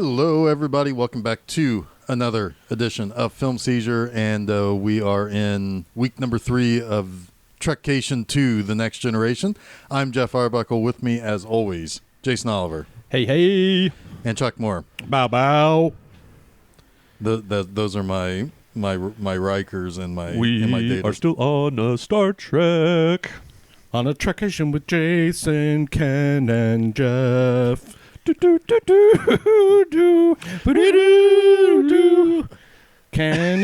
Hello, everybody. Welcome back to another edition of Film Seizure, and we are in week number 3 of Trekation II, The Next Generation. I'm Jeff Arbuckle. With me, as always, Jason Oliver. Hey, hey. And Chuck Moore. Bow, bow. Those are my Rikers and my We data. are still on a Star Trek. On a Trekation with Jason, Ken, and Jeff. Ken,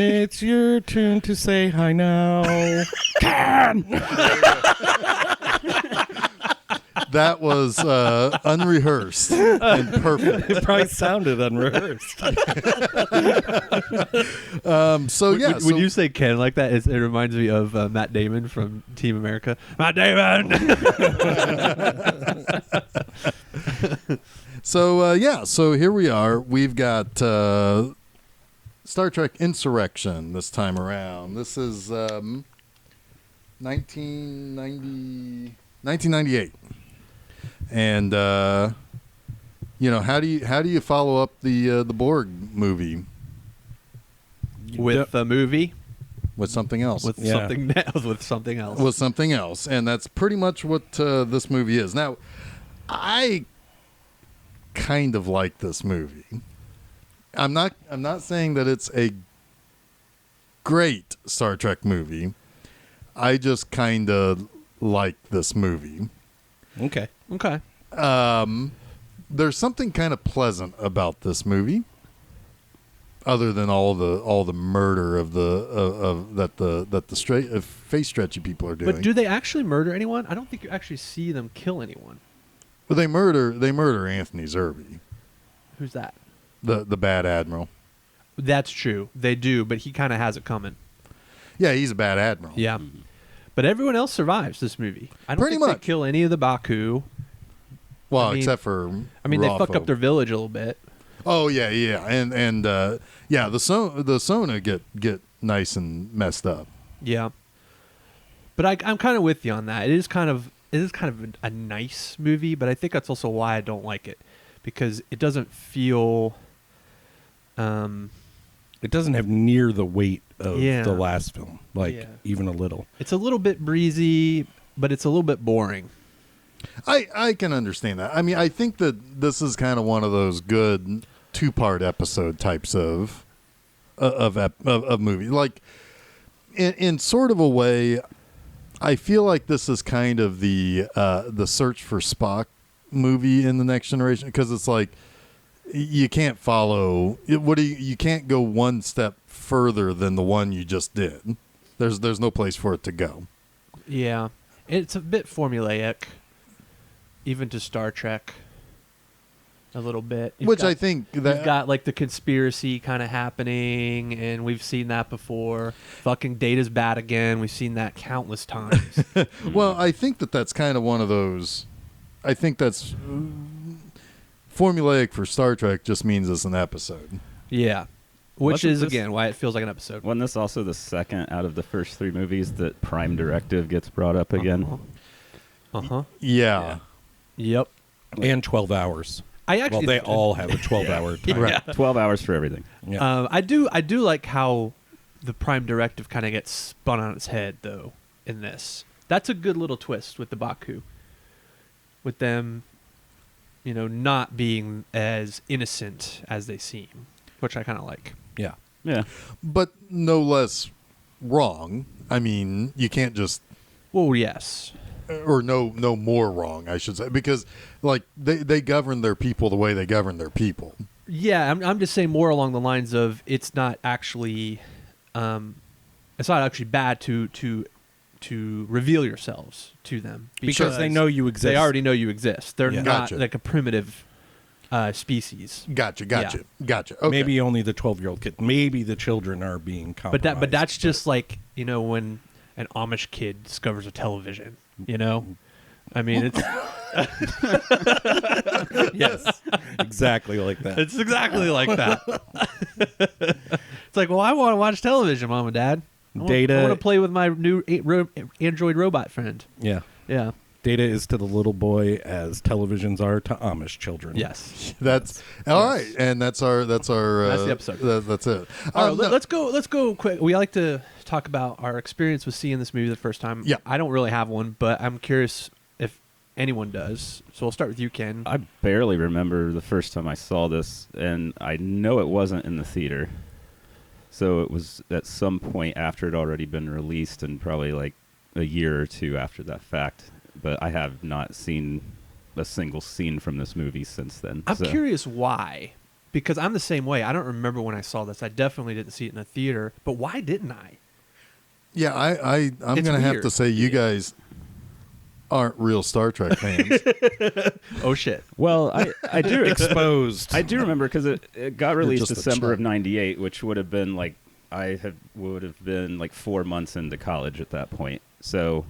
it's your turn to say hi now. Ken! That was unrehearsed and perfect. It probably sounded unrehearsed. When you say Ken like that, it reminds me of Matt Damon from Team America. Matt Damon! So here we are. We've got Star Trek Insurrection this time around. This is 1998. And how do you follow up the Borg movie With a movie? with something else? With something else. With something else, and that's pretty much what this movie is. Now, I kind of like this movie. I'm not saying that it's a great Star Trek movie. I just kind of like this movie. Okay. There's something kind of pleasant about this movie, other than all the murder of the straight face stretchy people are doing. But do they actually murder anyone? I don't think you actually see them kill anyone. Well, they murder Anthony Zerbe, Who's that? the bad admiral. That's true. They do, but he kind of has it coming. Yeah, he's a bad admiral. Yeah. But everyone else survives this movie. I don't Pretty think much. they kill any of the Baku. Well, except for they Raffo. fuck up their village a little bit. Oh yeah, and the Sona get nice and messed up. Yeah. But I'm kind of with you on that. It is kind of a nice movie, but I think that's also why I don't like it, because it doesn't feel. It doesn't have near the weight of the last film, even a little. It's a little bit breezy, but it's a little bit boring. I can understand that. I mean, I think that this is kind of one of those good 2-part episode types of movie. Like in sort of a way, I feel like this is kind of the Search for Spock movie in The Next Generation, because it's like you can't follow. You can't go one step further than the one you just did. There's no place for it to go. Yeah, it's a bit formulaic, even to Star Trek. A little bit. I think that you've got like the conspiracy kind of happening, and we've seen that before. Fucking Data's bad again. We've seen that countless times. Well, I think that's kind of one of those. I think that's formulaic for Star Trek. Just means it's an episode. Yeah, which is again why it feels like an episode. Wasn't this also the second out of the first 3 movies that Prime Directive gets brought up again? Yeah. Yep. And 12 hours. They all have a 12-hour time. Right. 12 hours for everything. Yeah. I do like how the Prime Directive kind of gets spun on its head, though, in this. That's a good little twist with the Baku. With them, not being as innocent as they seem, which I kind of like. Yeah. Yeah. But no less wrong. I mean, you can't just... Well, yes. Or no more wrong, I should say, because like they govern their people the way they govern their people. Yeah, I'm just saying more along the lines of it's not actually bad to reveal yourselves to them because they know you exist. They already know you exist. They're not Gotcha. like a primitive species. Gotcha. Yeah. Okay. Maybe only the 12-year-old kid. Maybe the children are being compromised. But that's just like when an Amish kid discovers a television. I mean, it's yes, exactly like that. It's exactly like that. It's like, well, I want to watch television, Mom and Dad. I want to play with my new Android robot friend. Yeah. Data is to the little boy as televisions are to Amish children. Yes. That's all right, and that's our That's the episode. That's it. All right, let's go quick. We like to talk about our experience with seeing this movie the first time. Yeah. I don't really have one, but I'm curious if anyone does. So we'll start with you, Ken. I barely remember the first time I saw this, and I know it wasn't in the theater. So it was at some point after it had already been released, and probably like a year or two after that fact. But I have not seen a single scene from this movie since then. I'm curious why. Because I'm the same way. I don't remember when I saw this. I definitely didn't see it in a theater. But why didn't I? Yeah, I'm It's going to have weird. to say you guys aren't real Star Trek fans. Oh, shit. Well, I do Exposed. I do remember because it got released just a December of chump. '98, which would have been like would have been like 4 months into college at that point. So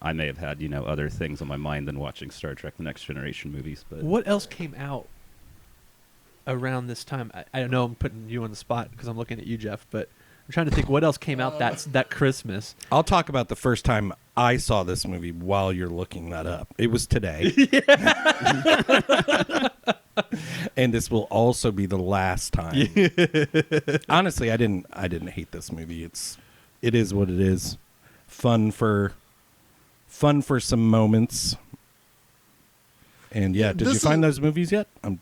I may have had other things on my mind than watching Star Trek: The Next Generation movies. But What else came out around this time? I don't know. I'm putting you on the spot because I'm looking at you, Jeff. But I'm trying to think what else came out that Christmas. I'll talk about the first time I saw this movie while you're looking that up. It was today. And this will also be the last time. Honestly, I didn't hate this movie. It is what it is. Fun for some moments. And yeah, did This you find is- those movies yet? I'm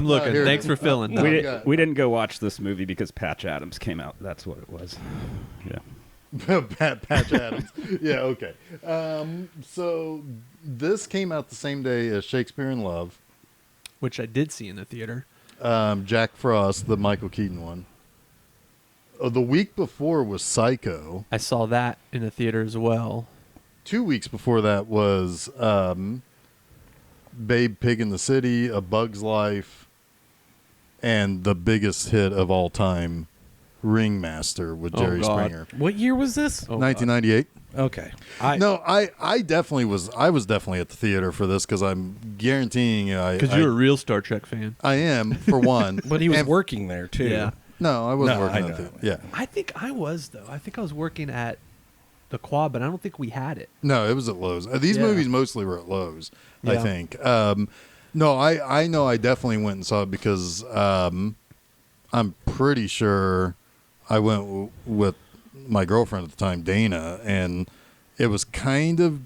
looking. here. Thanks for filling. No. we, yeah. we didn't go watch this movie because Patch Adams came out. That's what it was. Yeah. Patch Adams. Yeah, okay. So this came out the same day as Shakespeare in Love. Which I did see in the theater. Jack Frost, the Michael Keaton one. The week before was Psycho. I saw that in the theater as well. 2 weeks before that was Babe Pig in the City, A Bug's Life, and the biggest hit of all time, Ringmaster with Oh, Jerry God. Springer. What year was this? Oh, 1998. Okay. I definitely was. I was definitely at the theater for this because I'm guaranteeing Because you're a real Star Trek fan. I am for one. But he was And- working there too. Yeah. No, I wasn't No, working I at the know. Yeah. I think I was, though. I think I was working at the Quad, but I don't think we had it. No, it was at Lowe's. These Yeah. movies mostly were at Lowe's, I Yeah. think. No, I know I definitely went and saw it because I'm pretty sure I went with my girlfriend at the time, Dana, and it was kind of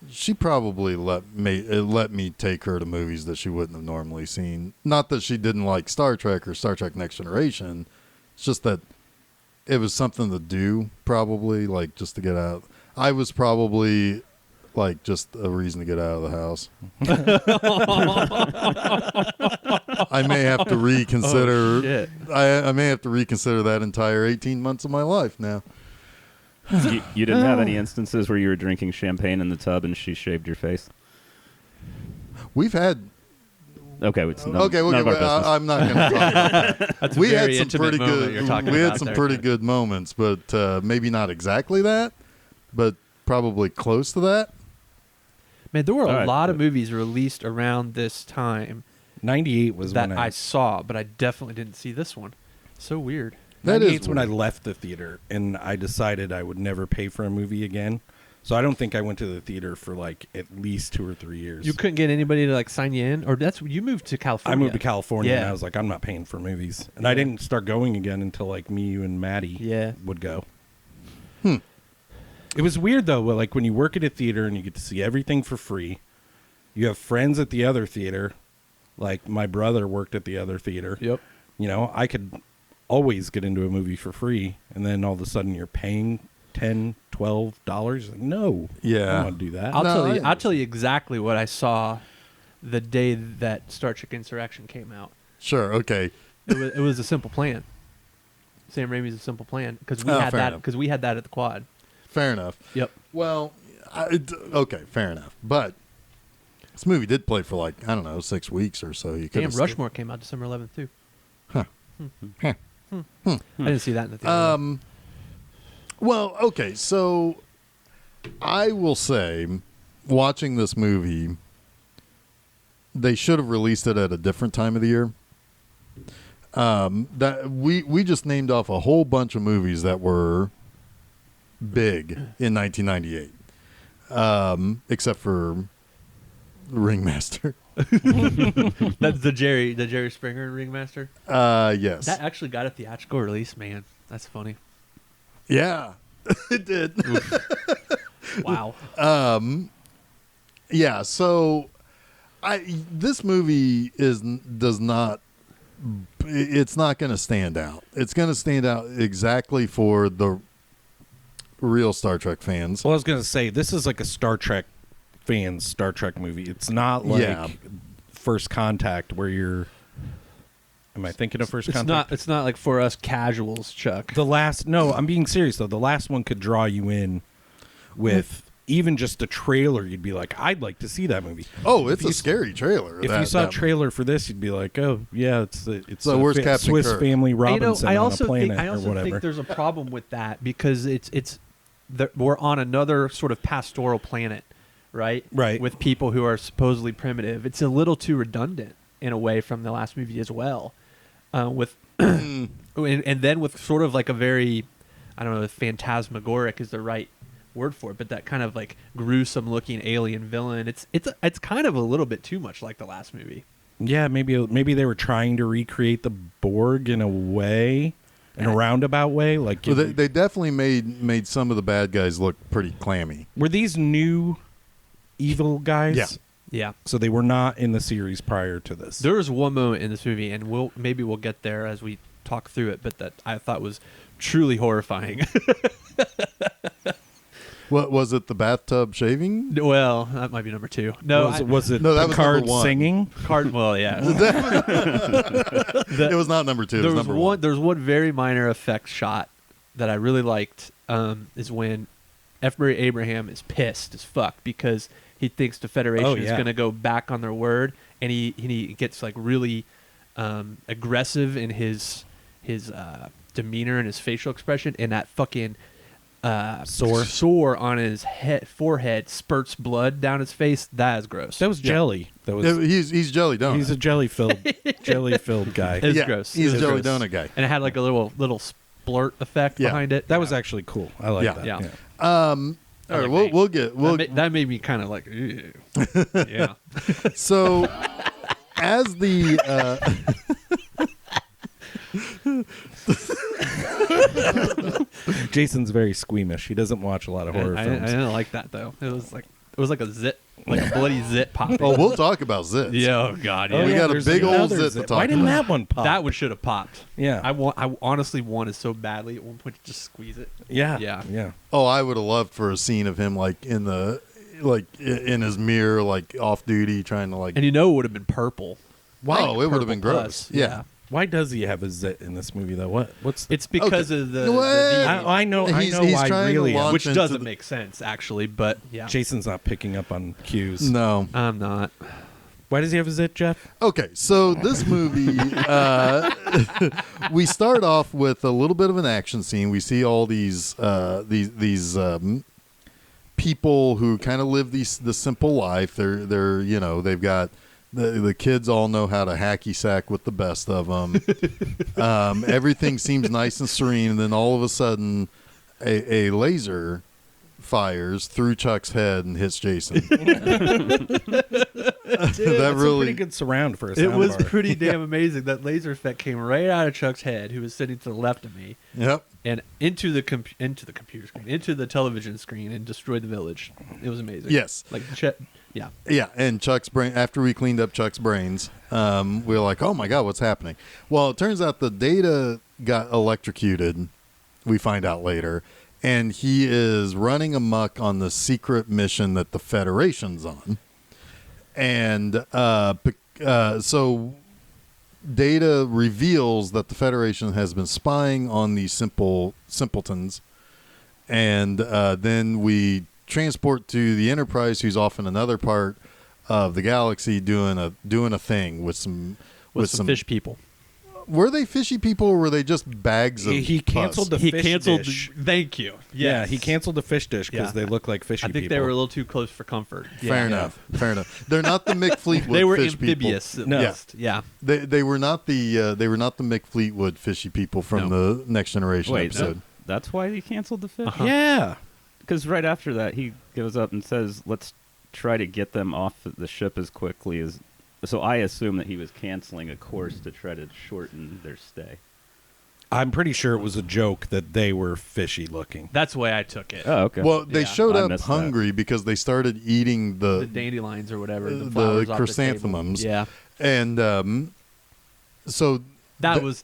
she probably let me take her to movies that she wouldn't have normally seen. Not that she didn't like Star Trek or Star Trek Next Generation. It's just that it was something to do, probably, like just to get out. I was probably like just a reason to get out of the house. I may have to reconsider. Oh, shit. I may have to reconsider that entire 18 months of my life now. You didn't have any instances where you were drinking champagne in the tub and she shaved your face? We've had. Okay, it's none, Okay, none of our business. I'm not going to talk about that. That's a We very had some intimate pretty moment good. you're talking We had about some there, pretty Ken. good moments, but maybe not exactly that, but probably close to that. Man, there were All a right, lot of but- movies released around this time 98 was that when I saw, but I definitely didn't see this one. So weird. That 98's is when I weird. left the theater and I decided I would never pay for a movie again. So I don't think I went to the theater for like at least 2 or 3 years. You couldn't get anybody to like sign you in, or you moved to I California. moved to California and Yeah. I was like, I'm not paying for movies. And Yeah. I didn't start going again until like me, you, and Maddie Yeah. would go. It was weird though, like when you work at a theater and you get to see everything for free. You have friends at the other theater. Like my brother worked at the other theater. Yep. You know, I could always get into a movie for free, and then all of a sudden you're paying $10, $12. Like, no, I Yeah. don't want to do that. I'll No, tell I you. I'll tell you exactly what I saw the day that Star Trek Insurrection came out. Sure. Okay. It was a Simple Plan. Sam Raimi's A Simple Plan because we Oh, had fair that enough. because we had that at the Quad. Fair enough. Yep. Well, okay, fair enough. But this movie did play for like, I don't know, 6 weeks or so. You could Damn, Rushmore came out December 11th too. Huh. I didn't see that in the theater. Well, okay, so I will say, watching this movie, they should have released it at a different time of the year. That we just named off a whole bunch of movies that were big in 1998. except for Ringmaster. That's the Jerry Springer Ringmaster. Yes. That actually got a theatrical release, man. That's funny. Yeah, it did. Wow. Yeah, so this movie does not. It's not going to stand out. It's going to stand out exactly for the real Star Trek fans. Well, I was going to say, this is like a Star Trek fans Star Trek movie. It's not like First Contact where you're... Am I thinking of First Contact? It's not like for us casuals, Chuck. No, I'm being serious, though. The last one could draw you in with... Even just a trailer, you'd be like, I'd like to see that movie. Oh, it's a scary trailer. If you saw a trailer for this, you'd be like, oh, yeah, it's where's Captain Swiss Kirk? Family Robinson I on a also planet think, or whatever. think there's a problem with that because we're on another sort of pastoral planet, right? Right. With people who are supposedly primitive. It's a little too redundant in a way from the last movie as well. And then with sort of like a very, I don't know if phantasmagoric is the right word for it, but that kind of like gruesome looking alien villain. It's kind of a little bit too much like the last movie. Yeah, maybe they were trying to recreate the Borg in a way, in a roundabout way. Like they definitely made some of the bad guys look pretty clammy. Were these new evil guys? Yeah. Yeah. So they were not in the series prior to this. There was one moment in this movie, and we'll get there as we talk through it, but that I thought was truly horrifying. What was it? The bathtub shaving? Well, that might be number 2. No, was it No, that was Picard number 1. singing? Well, yeah. It was not number 2. It was number 1. There's one very minor effect shot that I really liked. Is when F. Murray Abraham is pissed as fuck because he thinks the Federation is going to go back on their word, and he gets like really aggressive in his demeanor and his facial expression, and that fucking sore on his forehead spurts blood down his face. That is gross. That was jelly. That was He's jelly donut. he's a jelly filled guy. It's gross. He's It a was jelly gross. donut guy. And it had like a little splurt effect behind it. That was actually cool. I like Yeah. that. Yeah. All right, we'll get that made me kind of like, ew. Yeah. so as the Jason's very squeamish. He doesn't watch a lot of horror I films. didn't like that though. It was like a zit, like a bloody zit popping. oh, we'll talk about zits. Yeah, oh god, yeah. Oh, We yeah, got a there's big old another zit to talk Why didn't about. that one pop? That one should have popped. Yeah. I honestly wanted so badly at one point to just squeeze it. Yeah. Yeah. Yeah. Oh, I would have loved for a scene of him in his mirror, like off duty, trying to like. And it would have been purple. Wow, it would have been Purple gross. plus, Yeah. Why does he have a zit in this movie though? What's the, It's because of the What? I know He's why trying to really launch which into doesn't the- make sense actually, but yeah. Jason's not picking up on cues. No. I'm not. Why does he have a zit, Jeff? Okay, so this movie, we start off with a little bit of an action scene. We see all these people who kind of live the simple life. They're they've got the kids all know how to hacky sack with the best of them. Everything seems nice and serene, and then all of a sudden, a laser fires through Chuck's head and hits Jason. That's a pretty good surround for a It was soundbar. pretty damn amazing. That laser effect came right out of Chuck's head, who was sitting to the left of me, Yep. and into the computer screen, into the television screen, and destroyed the village. It was amazing. Yes. Yeah. Yeah, and Chuck's brain, after we cleaned up Chuck's brains, we were like, oh my God, what's happening? Well, it turns out the Data got electrocuted, we find out later, and he is running amok on the secret mission that the Federation's on. And so Data reveals that the Federation has been spying on these simpletons, and then we transport to the Enterprise, who's off in another part of the galaxy doing a thing with some fish people. Were they fishy people, or were they just bags of He canceled pus? the fish dish. Thank you. Yeah, Yes. he canceled the fish dish because Yeah. they look like fishy I think people. they were a little too close for comfort. Fair enough. Fair enough. They're not the Mick Fleetwood. They were fish amphibious. People. At Yeah. least. Yeah. They were not the Mick Fleetwood fishy people from the Next Generation Wait, episode. that's why he canceled the fish? Uh-huh. Yeah. because right after that, he goes up and says, let's try to get them off the ship as quickly as... So I assume that he was canceling a course to try to shorten their stay. I'm pretty sure it was a joke that they were fishy looking. That's the way I took it. Oh, okay. Well, they Yeah. showed I up missed hungry because they started eating The dandelions or whatever. The, the flowers off the chrysanthemums. table. Yeah. and so That was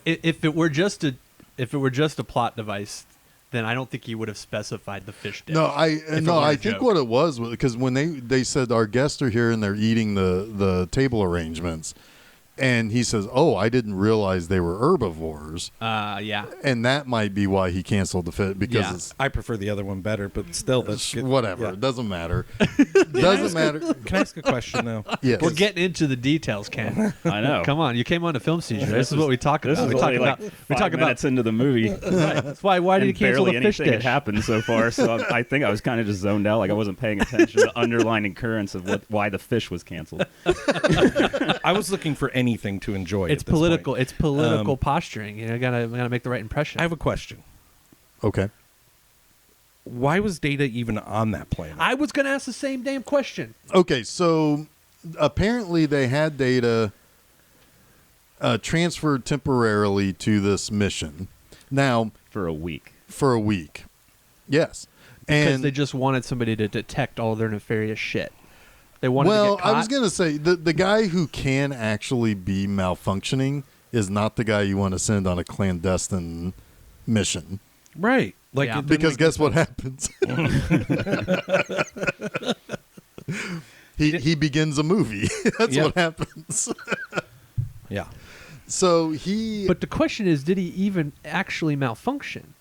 if it were just a plot device, then I don't think he would have specified the fish dish. I a think joke. what it was because when they said our guests are here and they're eating the table arrangements, and he says, "Oh, I didn't realize they were herbivores," Yeah. and that might be why he canceled the fit because Yeah. it's I prefer the other one better, but still, that's good. whatever. Yeah. It doesn't matter. Doesn't matter. Can I ask a question now? Yes. We're getting into the details, Ken. I know. Come on, you came on to Film Seizure. This is what we talk This about. is We talk only about. like We 5 talk about. minutes into the movie. That's why. Why did he And cancel barely the fish anything had dish? happened so far, so I think I was kind of just zoned out. Like I wasn't paying attention to the underlying currents of why the fish was canceled. I was looking for anything to enjoy. It's at this political. point. It's political posturing. You know, gotta make the right impression. I have a question. Okay. Why was Data even on that planet? I was gonna ask the same damn question. Okay, so apparently they had Data transferred temporarily to this mission. Now, For a week. for a week. Yes. Because And they just wanted somebody to detect all their nefarious shit. They wanted to well, get caught. I was going to say the guy who can actually be malfunctioning is not the guy you want to send on a clandestine mission. Right. Like Yeah. it didn't Because make guess no what happens? he begins a movie. That's Yep. what happens. sense. Yeah. So he But the question is, did he even actually malfunction?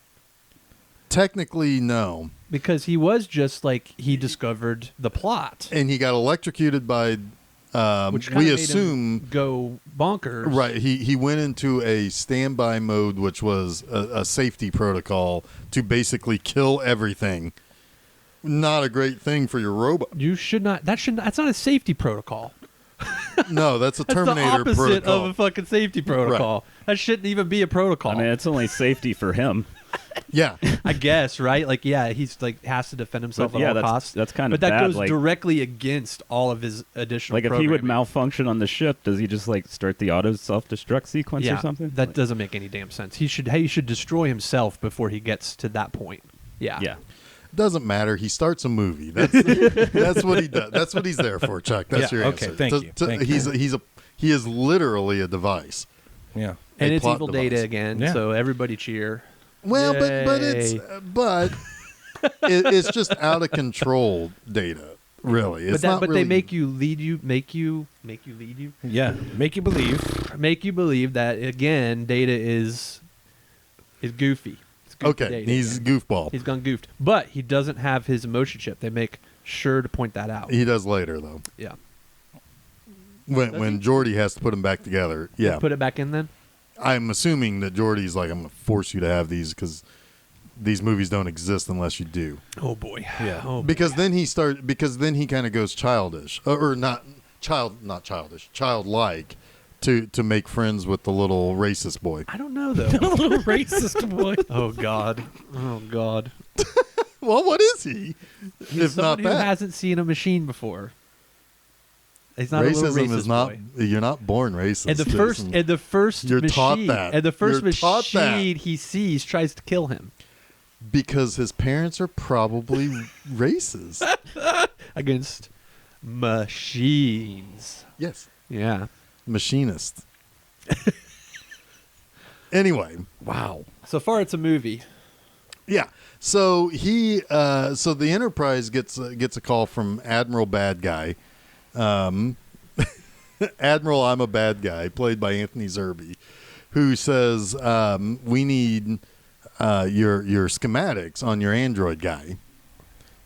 technically no, Because he was just like he discovered the plot, and he got electrocuted by. which kinda We made assume him go bonkers. right. He went into a standby mode, which was a safety protocol to basically kill everything. Not a great thing for your robot. You should not. That's not a safety protocol. No, that's a That's Terminator the opposite protocol. of a fucking safety protocol. That shouldn't even be a protocol. I mean, it's only safety for him. Yeah, I guess, right? Like, yeah, he's like has to defend himself But at yeah, all that's- costs. that's kind But of that bad, goes like- directly against all of his additional. Like if he would programming. malfunction on the ship, does he just like start the auto self-destruct sequence yeah, or something? that Like- doesn't make any damn sense. He should destroy himself before he gets to that point. Yeah. Yeah. doesn't matter. He starts a movie. That's that's what he does. That's what he's there for, Chuck. That's Yeah, your okay, answer. thank you, thank you. He is literally a device. Yeah. And A it's plot evil device. Data again. Yeah. So everybody cheer. Well, but Yay. it's just out of control Data. Really, it's not But really, they make you lead you. Yeah. Make you believe. Make you believe that again. Data is goofy. It's goofy okay. Data He's again. goofball. He's gone goofed, but he doesn't have his emotion chip. They make sure to point that out. He does later though. Yeah. When Does when he? Geordi has to put him back together. Yeah. Put it back in then. I'm assuming that Geordi's like, I'm going to force you to have these because these movies don't exist unless you do. Oh boy. Yeah. Oh, boy. Because then he kind of goes childish or not childish, childlike to make friends with the little racist boy. I don't know though. A little racist boy. Oh God. Oh God. Well, what is he? He's if someone not who that, hasn't seen a machine before. He's not a little racism racist is not. boy. You're not born racist. And the first You're machine, taught that. and the first You're taught that. machine he sees tries to kill him because his parents are probably racist. against machines. Yes, Yeah. machinist. Anyway, Wow. So far, it's a movie. yeah. So so the Enterprise gets a call from Admiral Bad Guy, Admiral I'm a Bad Guy, played by Anthony Zerbe, who says we need your schematics on your Android guy.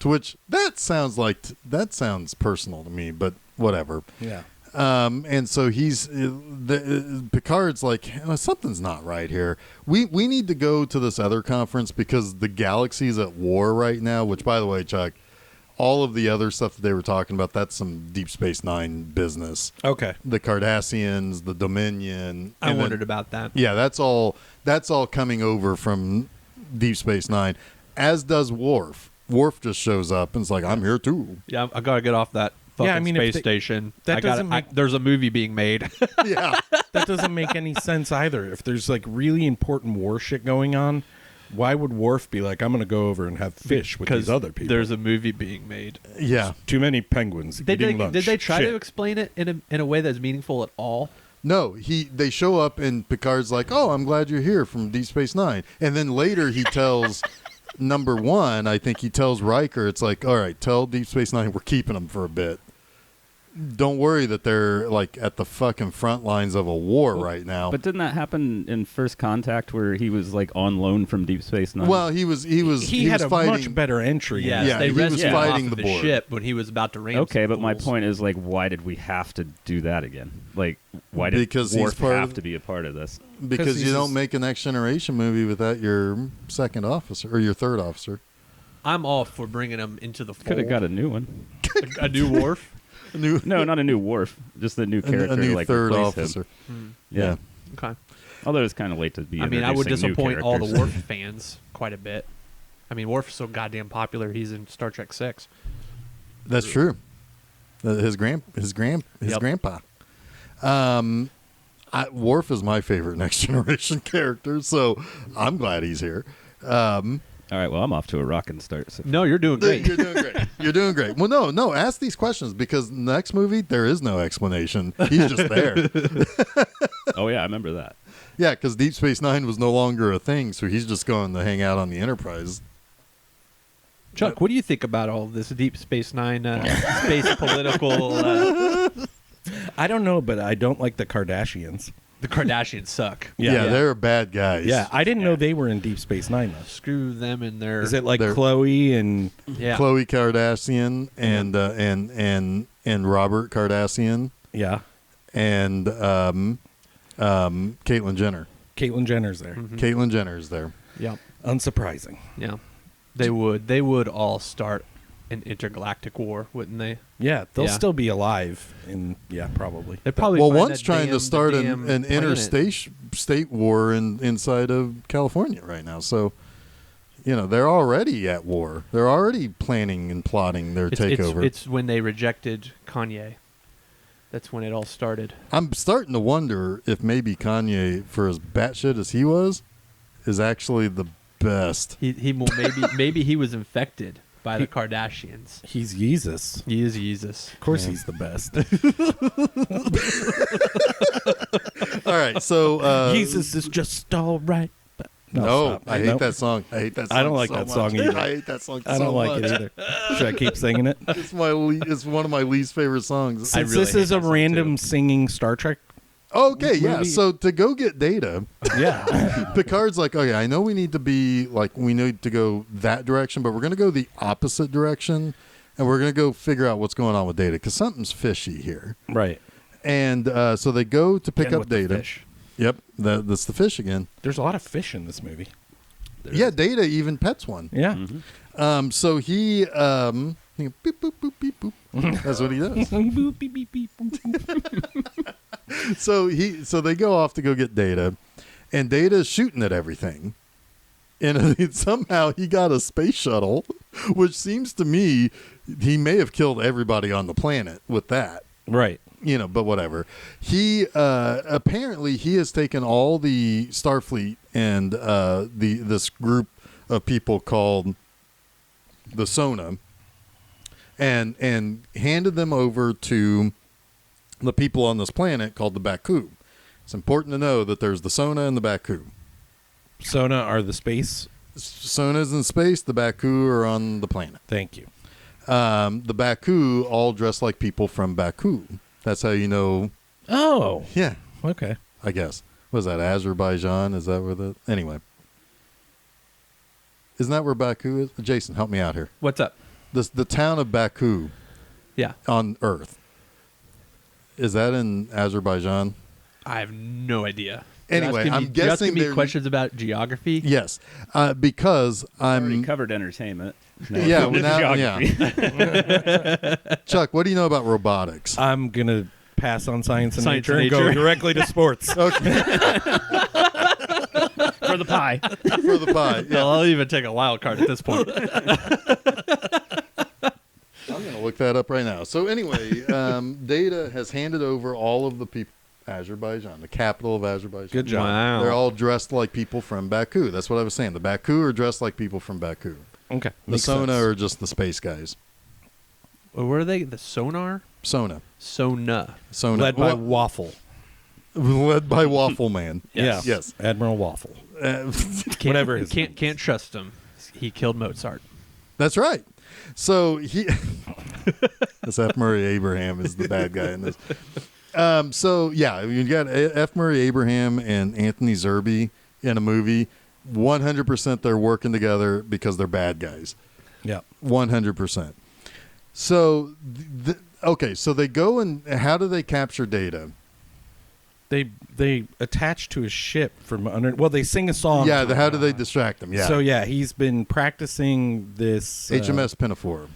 To which that sounds personal to me, but whatever. Yeah. And so Picard's like, something's not right here. We need to go to this other conference because the galaxy's at war right now, which, by the way, Chuck, all of the other stuff that they were talking about, that's some Deep Space Nine business. Okay. The Cardassians, the Dominion. I and wondered then- about that. Yeah, that's all coming over from Deep Space Nine. as does Worf. Worf just shows up and is like, I'm here too. Yeah, I gotta get off that fucking space station. that doesn't make- there's a movie being made. Yeah. That doesn't make any sense either. If there's like really important war shit going on, why would Worf be like, I'm going to go over and have fish with these other people? There's a movie being made. Yeah. Too many penguins eating lunch. Did they try Shit. to explain it in a way that's meaningful at all? No, they show up and Picard's like, oh, I'm glad you're here from Deep Space Nine. And then later he tells number one, I think he tells Riker, it's like, all right, tell Deep Space Nine we're keeping them for a bit. Don't worry that they're like at the fucking front lines of a war right now. But didn't that happen in First Contact where he was like on loan from Deep Space Nine? Well, he was fighting, much better entry. Yes, Yeah, they he was rescued him fighting off of the the board. ship when he was about to ransom. okay, but my fools. point is like, why did we have to do that again? Like, why did Because he's Worf part have of- to be a part of this? because he's you don't just- make a Next Generation movie without your second officer or your third officer. I'm all for bringing him into the fold. Could have got a new one. a new Worf. New, No, not a new Worf, just a new character a new to like third replace officer. him. Yeah. Okay. Although it's kind of late to be. I mean, I would introducing new disappoint all the characters. Worf fans quite a bit. I mean, Worf is so goddamn popular. He's in Star Trek 6. That's true. His grandpa. Worf is my favorite Next Generation character, so I'm glad he's here. All right, well, I'm off to a rockin' start. So. No, you're doing great. You're doing great. You're doing great. Well, no. Ask these questions because next movie there is no explanation. He's just there. Oh yeah, I remember that. Yeah, because Deep Space Nine was no longer a thing, so he's just going to hang out on the Enterprise. Chuck, what do you think about all of this Deep Space Nine, space political? I don't know, but I don't like the Kardashians. The Kardashians suck. Yeah, they're bad guys. Yeah, I didn't know they were in Deep Space Nine, though. Screw them and their. Is it like They're- Chloe and... Yeah. Khloe Kardashian and Robert Kardashian Yeah. and Caitlyn Jenner. Caitlyn Jenner's there. Mhm. Caitlyn Jenner's there. Yeah. Unsurprising. Yeah. They would all start an intergalactic war, wouldn't they? Yeah, they'll Yeah. still be alive. Probably. They'd probably Well, find one's that trying to start the an damn planet. interstate state war inside of California right now. So, they're already at war. They're already planning and plotting their takeover. It's when they rejected Kanye. That's when it all started. I'm starting to wonder if maybe Kanye, for as batshit as he was, is actually the best. He well, maybe he was infected by the Kardashians. He's Jesus. He is Jesus. Of course Yeah. he's the best. All right, so Jesus is just all right. But no, stop. I hate Nope. that song. I hate that song. I don't like so that much. song either. I hate that song. I so don't like much. it either. Should I keep singing it? It's it's one of my least favorite songs. I Since really this hate is a that song, random too. singing Star Trek. Okay, yeah. movie- So to go get Data, Yeah. Picard's like, okay, I know we need to go that direction, but we're going to go the opposite direction, and we're going to go figure out what's going on with Data because something's fishy here. Right. And so they go to pick Again up with the Data. fish. Yep, that's the fish again. There's a lot of fish in this movie. Yeah, Data even pets one. Yeah. Mhm. So he beep, boop, boop, beep, boop. That's what he does. Boop, beep, beep, beep. So they go off to go get Data, and Data's shooting at everything. And somehow he got a space shuttle, which seems to me he may have killed everybody on the planet with that. Right. But whatever. He apparently he has taken all the Starfleet and this group of people called the Sona and handed them over to the people on this planet called the Baku. It's important to know that there's the Sona and the Baku. Sona are the space. Sona's in space, the Baku are on the planet. Thank you. The Baku all dress like people from Baku. That's how you know. Oh. Yeah, Okay. I guess. Was that Azerbaijan? Is that where the... Anyway. Isn't that where Baku is? Jason, help me out here. What's up? The town of Baku Yeah. on Earth. Is that in Azerbaijan? I have no idea. Anyway, You're I'm asking guessing me they're- questions about geography. Yes. Because Already I'm... covered entertainment. Now Yeah, we're well, into now- geography. Chuck, what do you know about robotics? I'm going to pass on science and Science nature and and go nature. directly to sports. Okay. For the pie. For the pie. Yeah. I'll even take a wild card at this point. I'm going to look that up right now. So anyway, Data has handed over all of the people. Azerbaijan, the capital of Azerbaijan. Good job. Wow. They're all dressed like people from Baku. That's what I was saying. The Baku are dressed like people from Baku. Okay. The Makes Sona sense. are just the space guys. Or were they the sonar? Sona. Sona. Led by Waffle. Led by Waffle Man. Yeah. Yes. Admiral Waffle. Can't, Whatever his name can't trust him. He killed Mozart. That's right. So this F. Murray Abraham is the bad guy in this. So yeah, you got F. Murray Abraham and Anthony Zerbe in a movie. 100% they're working together because they're bad guys. Yeah. 100%. So okay, so they go and how do they capture Data? They attach to his ship from under. Well, they sing a song. Yeah, to how him. do they distract him? Yeah. So yeah, he's been practicing this HMS Pinafore.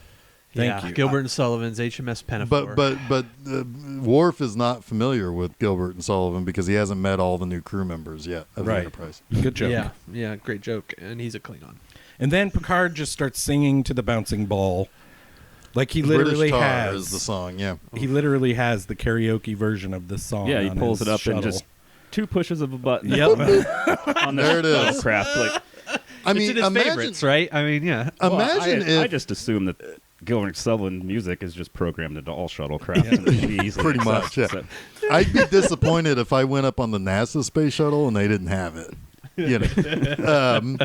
Thank you. Gilbert and Sullivan's HMS Pinafore. But Worf is not familiar with Gilbert and Sullivan because he hasn't met all the new crew members yet of the Right. Enterprise. Good joke. Yeah, great joke. And he's a Klingon. And then Picard just starts singing to the bouncing ball, like he British literally Tar has is the song. Yeah. He literally has the karaoke version of this song. Yeah, he on pulls his it up shuttle. and just 2 pushes of a button. Yep. On the There it is. craft. Like, I mean, it's in his imagine, favorites, right? I mean, yeah. well, imagine I if just assume that Gilbert and Sullivan music is just programmed into all shuttlecraft. And Pretty much, yeah. I'd be disappointed if I went up on the NASA space shuttle and they didn't have it. You know,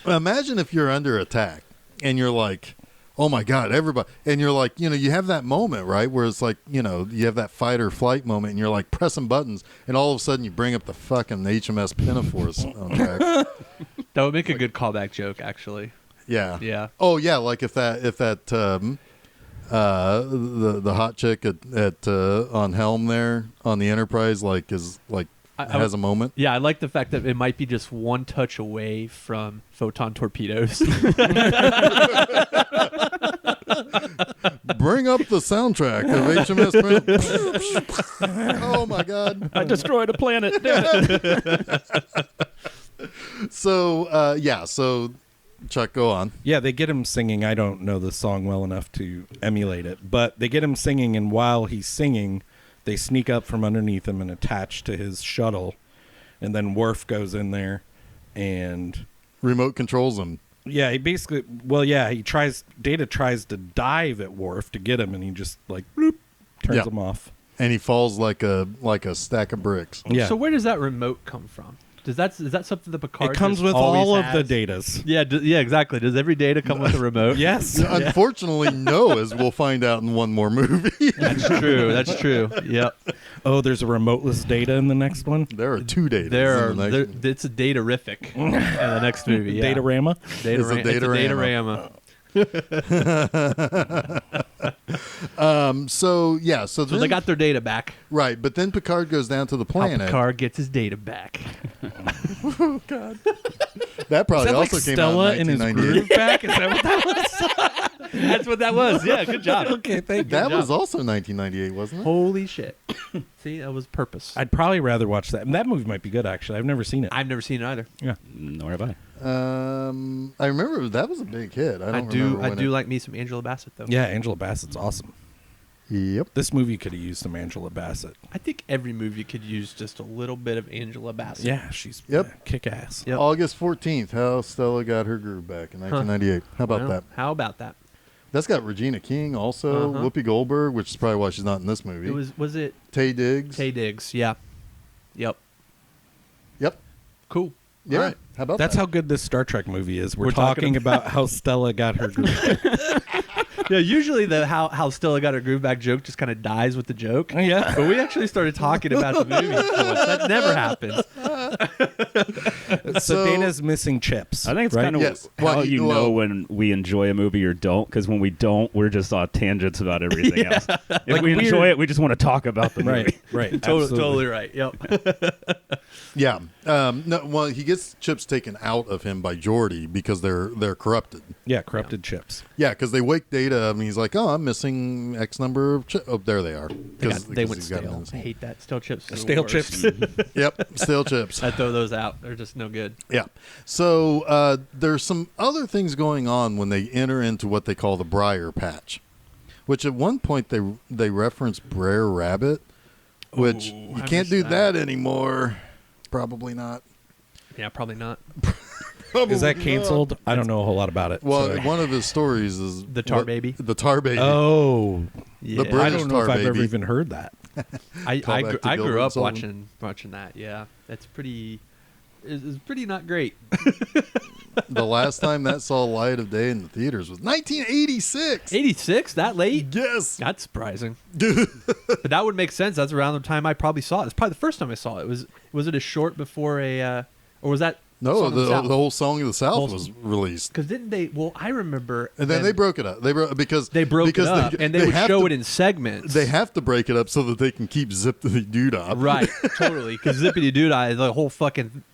imagine if you're under attack and you're like, "Oh my God, everybody!" And you're like, you have that moment, right, where it's like, you have that fight or flight moment, and you're like pressing buttons, and all of a sudden you bring up the fucking HMS Pinafore soundtrack. That would make a good callback joke, actually. Yeah. Yeah. Oh yeah, like if that the hot chick at on Helm there on the Enterprise is has a moment. Yeah, I like the fact that it might be just one touch away from photon torpedoes. Bring up the soundtrack of HMS Pinafore. Oh my God. I destroyed a planet. So so Chuck, go on. Yeah, they get him singing. I don't know the song well enough to emulate it, but they get him singing, and while he's singing, they sneak up from underneath him and attach to his shuttle, and then Worf goes in there, and Remote controls him. yeah, he basically, Data tries to dive at Worf to get him, and he just like bloop, turns Yeah. him off. And he falls like a stack of bricks. Yeah, So where does that remote come from? Is that something that Picard it comes just with always all of has? the datas. Yeah, yeah, exactly. Does every data come with a remote? Yes. Unfortunately, no, as we'll find out in one more movie. That's true. That's true. Yep. Oh, there's a remoteless Data in the next one. There are 2 datas. There are. in the next one. It's a datarific in the next movie. Yeah. Datarama. It's a datarama. So So they got their data back. right, but then Picard goes down to the How planet. Picard gets his data back. That probably Is that also like came Stella out in in his 1998. groove back? Is that what that was? That's what that was. Yeah, good job. Okay, thank you. That was also 1998, wasn't it? Holy shit. See, that was purpose. I'd probably rather watch that. And that movie might be good, actually. I've never seen it. I've never seen it either. Yeah. Nor have I. I remember that was a big hit. I do like me some Angela Bassett though. Yeah, Angela Bassett's awesome. Yep. This movie could have used some Angela Bassett. I think every movie could use just a little bit of Angela Bassett. Yeah, she's Yep. kick ass. Yep. August 14th, how Stella got her groove back in 1998. How about Well, that? How about that? That's got Regina King also, Uh-huh. Whoopi Goldberg, which is probably why she's not in this movie. Was it Tay Diggs. Tay Diggs? Yeah. Yep. Yep. Cool. Yeah. All right. How about That's that? how good this Star Trek movie is. We're talking talking about how Stella got her groove. Yeah, usually the how Stella got her groove back joke just kind of dies with the joke. Yeah. But we actually started talking about the movie. That never happens. So Dana's missing chips. I think it's right? kind of Yes. how Well, you know when we enjoy a movie or don't, because when we don't, we're just on tangents about everything else. If Like we weird- enjoy it, we just want to talk about the movie. Right, right. Totally, absolutely. totally right. Yep. Yeah. No. Well, he gets chips taken out of him by Geordi because they're corrupted. Yeah, corrupted chips. Yeah, because they wake Data up and he's like, "Oh, I'm missing X number of chips." Oh, there they are. They went he's got them stale. in his- I hate that. Stale chips. are the Stale worst. chips. Yep, stale chips. I throw those out. They're just no good. Yeah. So there's some other things going on when they enter into what they call the briar patch, which at one point they reference Brer Rabbit, which Ooh, you I can't missed do that. that anymore. Probably not. Yeah, probably not. Is that canceled? I don't know a whole lot about it. Well, so. one of his stories is The Tar Baby? The Tar Baby. Oh, Yeah. British I don't know if Tar I've ever Baby. even heard that. I Callback to grew Gilbert up Sullivan. watching that. Yeah, that's pretty. It's pretty not great. The last time that saw light of day in the theaters was 1986. 86, that late? Yes. That's surprising. But that would make sense. That's around the time I probably saw it. It's probably the first time I saw it. Was it a short before or was that? No, the whole Song of the South Whole- was released. Because didn't they? Well, I remember. And then they broke it up. They broke because They broke because it up, and they would have show to- it in segments. They have to break it up so that they can keep Zip the Doodah. Right, totally. Because Zippity Doodah,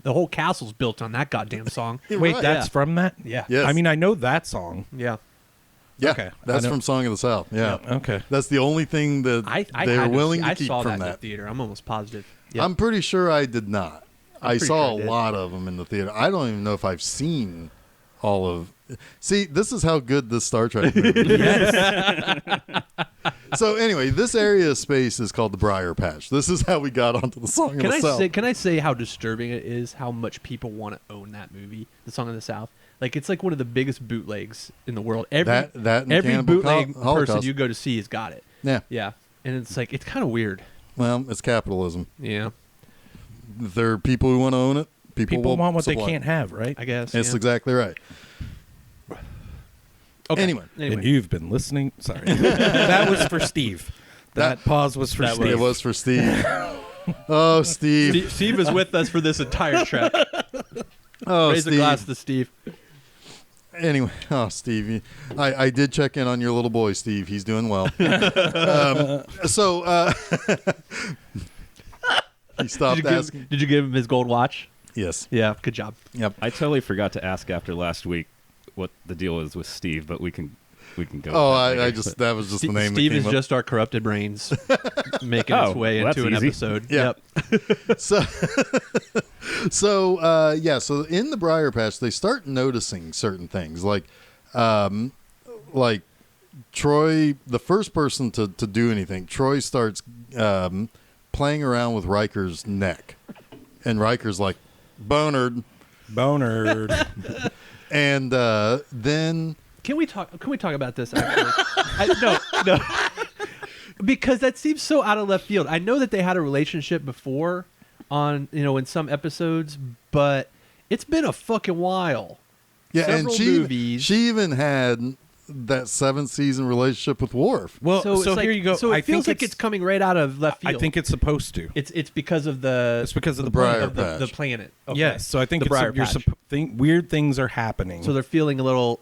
the whole castle's built on that goddamn song. Wait, Right. that's Yeah. from that? Yeah. Yes. I mean, I know that song. Yeah, Yeah, Okay. that's I know- from Song of the South. Yeah. Okay. That's the only thing that I they're had to willing see- to I keep saw from that in the that. theater. I'm almost positive. Yep. I'm pretty sure I did not. I pretty saw sure I a did. lot of them in the theater. I don't even know if I've seen all of. See, this is how good this Star Trek movie is. So anyway, this area of space is called the Briar Patch. This is how we got onto the Song of the South. Can I say how disturbing it is? How much people want to own that movie, The Song of the South? Like it's like one of the biggest bootlegs in the world. That and every Cannibal bootleg Holocaust. person you go to see has got it. Yeah. Yeah, and it's like it's kind of weird. Well, it's capitalism. Yeah, If there are people who want to own it, people will want what supply they can't have, right? I guess. That's yeah. exactly right. Okay. Anyway. And you've been listening. Sorry. That was for Steve. That pause was for That Steve. It was for Steve. Oh, Steve. Steve is with us for this entire trek. Oh, Raise Steve. a glass to Steve. Anyway, Steve, I did check in on your little boy, Steve. He's doing well. He stopped asking. Did you give him his gold watch? Yes. Yeah, good job. Yep. I totally forgot to ask after last week what the deal is with Steve, but we can go. Oh, with that I later. just that was just the name. Steve that is came just our corrupted brains making Oh, its way well, into an that's easy. episode. Yeah. Yep. So in the Briar Patch, they start noticing certain things, like Troy, the first person to do anything. Troy starts playing around with Riker's neck, and Riker's like bonered, and then. Can we talk about this? Actually, no, because that seems so out of left field. I know that they had a relationship before, in some episodes, but it's been a fucking while. Yeah, Several and movies. she even had that 7th season relationship with Worf. Well, so it's like, here you go. So it I feels think like it's coming right out of left field. I think it's supposed to. it's because of the It's because of the Briar planet. Patch. the planet. Okay. Yes, so I think the Briar you're Patch. weird things are happening. So they're feeling a little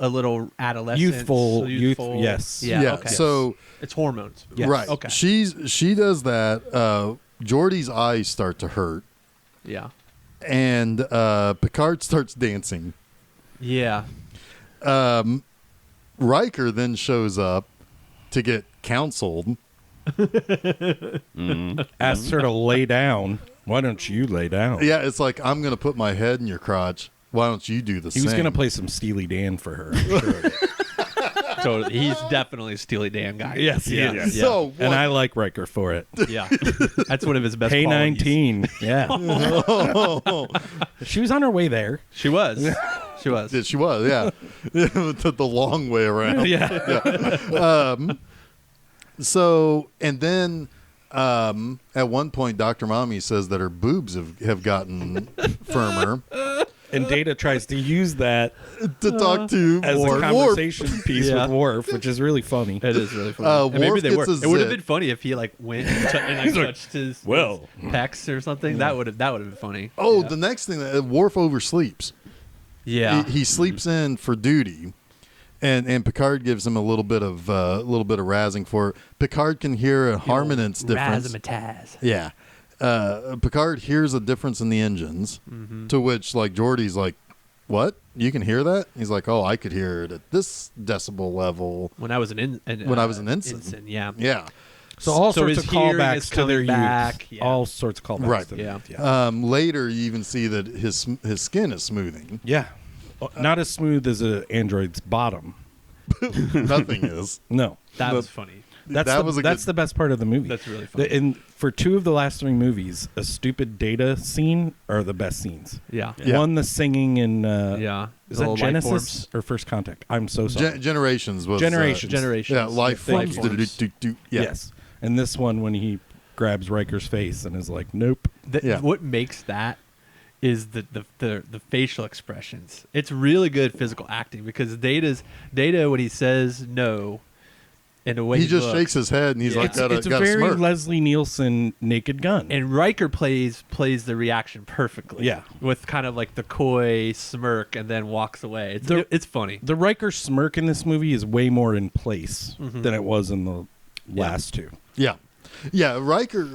adolescent, Youthful, so yes. Yeah. Yeah, Okay. so it's hormones. Yes. right, Okay. she does that. Geordi's eyes start to hurt, Yeah. and Picard starts dancing. Yeah. Riker then shows up to get counseled. asks her to lay down. Why don't you lay down? Yeah, it's like, I'm going to put my head in your crotch. Why don't you do the He same? was going to play some Steely Dan for her. I'm sure. Totally. He's definitely a Steely Dan guy. Yes, he yeah. is. Yeah. So, And I like Riker for it. Yeah. That's one of his best qualities. K-19. Yeah. She was on her way there. She was. She was. she was, yeah. the long way around. Yeah. So, and then at one point, Dr. Mommy says that her boobs have gotten firmer And Data tries to use that to talk to as a Worf. conversation piece Yeah. with Worf, which is really funny. It is really funny. And maybe Worf they gets were. a It would have zit. been funny if he went and touched his well. pecs or something. That would have been funny. Oh, yeah. the next thing, Worf oversleeps. Yeah. He sleeps in for duty, and Picard gives him a little bit of razzing for it. Picard can hear a harmonance difference. Razzmatazz. Yeah, Picard hears a difference in the engines, to which like Geordi's like, "What? You can hear that?" He's like, "Oh, I could hear it at this decibel level." When I was an When I was an ensign. yeah. Yeah. So all So sorts his of hearing callbacks is to their coming back, youth. yeah. All sorts of callbacks. Right. To their Yeah. youth. Later, you even see that his skin is smoothing. Yeah. Not as smooth as an android's bottom. Nothing is. No. That But- was funny. That's the best part of the movie. That's really funny. And for 2 of the last 3 movies, a stupid Data scene are the best scenes. Yeah. Yeah. One, the singing in Yeah. is The that life Genesis forms. or First Contact? I'm so sorry. Generations was Generations. Generations. Yeah, life Thank forms. you. Yeah. Yes. And this one when he grabs Riker's face and is like, "Nope." Yeah. What makes that is the facial expressions. It's really good physical acting because Data when he says no, in a way He just looks, shakes his head and he's Yeah. like, It's a got a very smirk. Leslie Nielsen Naked Gun. and Riker plays the reaction perfectly. Yeah. with kind of like the coy smirk and then walks away. It's funny. The Riker smirk in this movie is way more in place than it was in the last 2. Yeah. Yeah, Riker.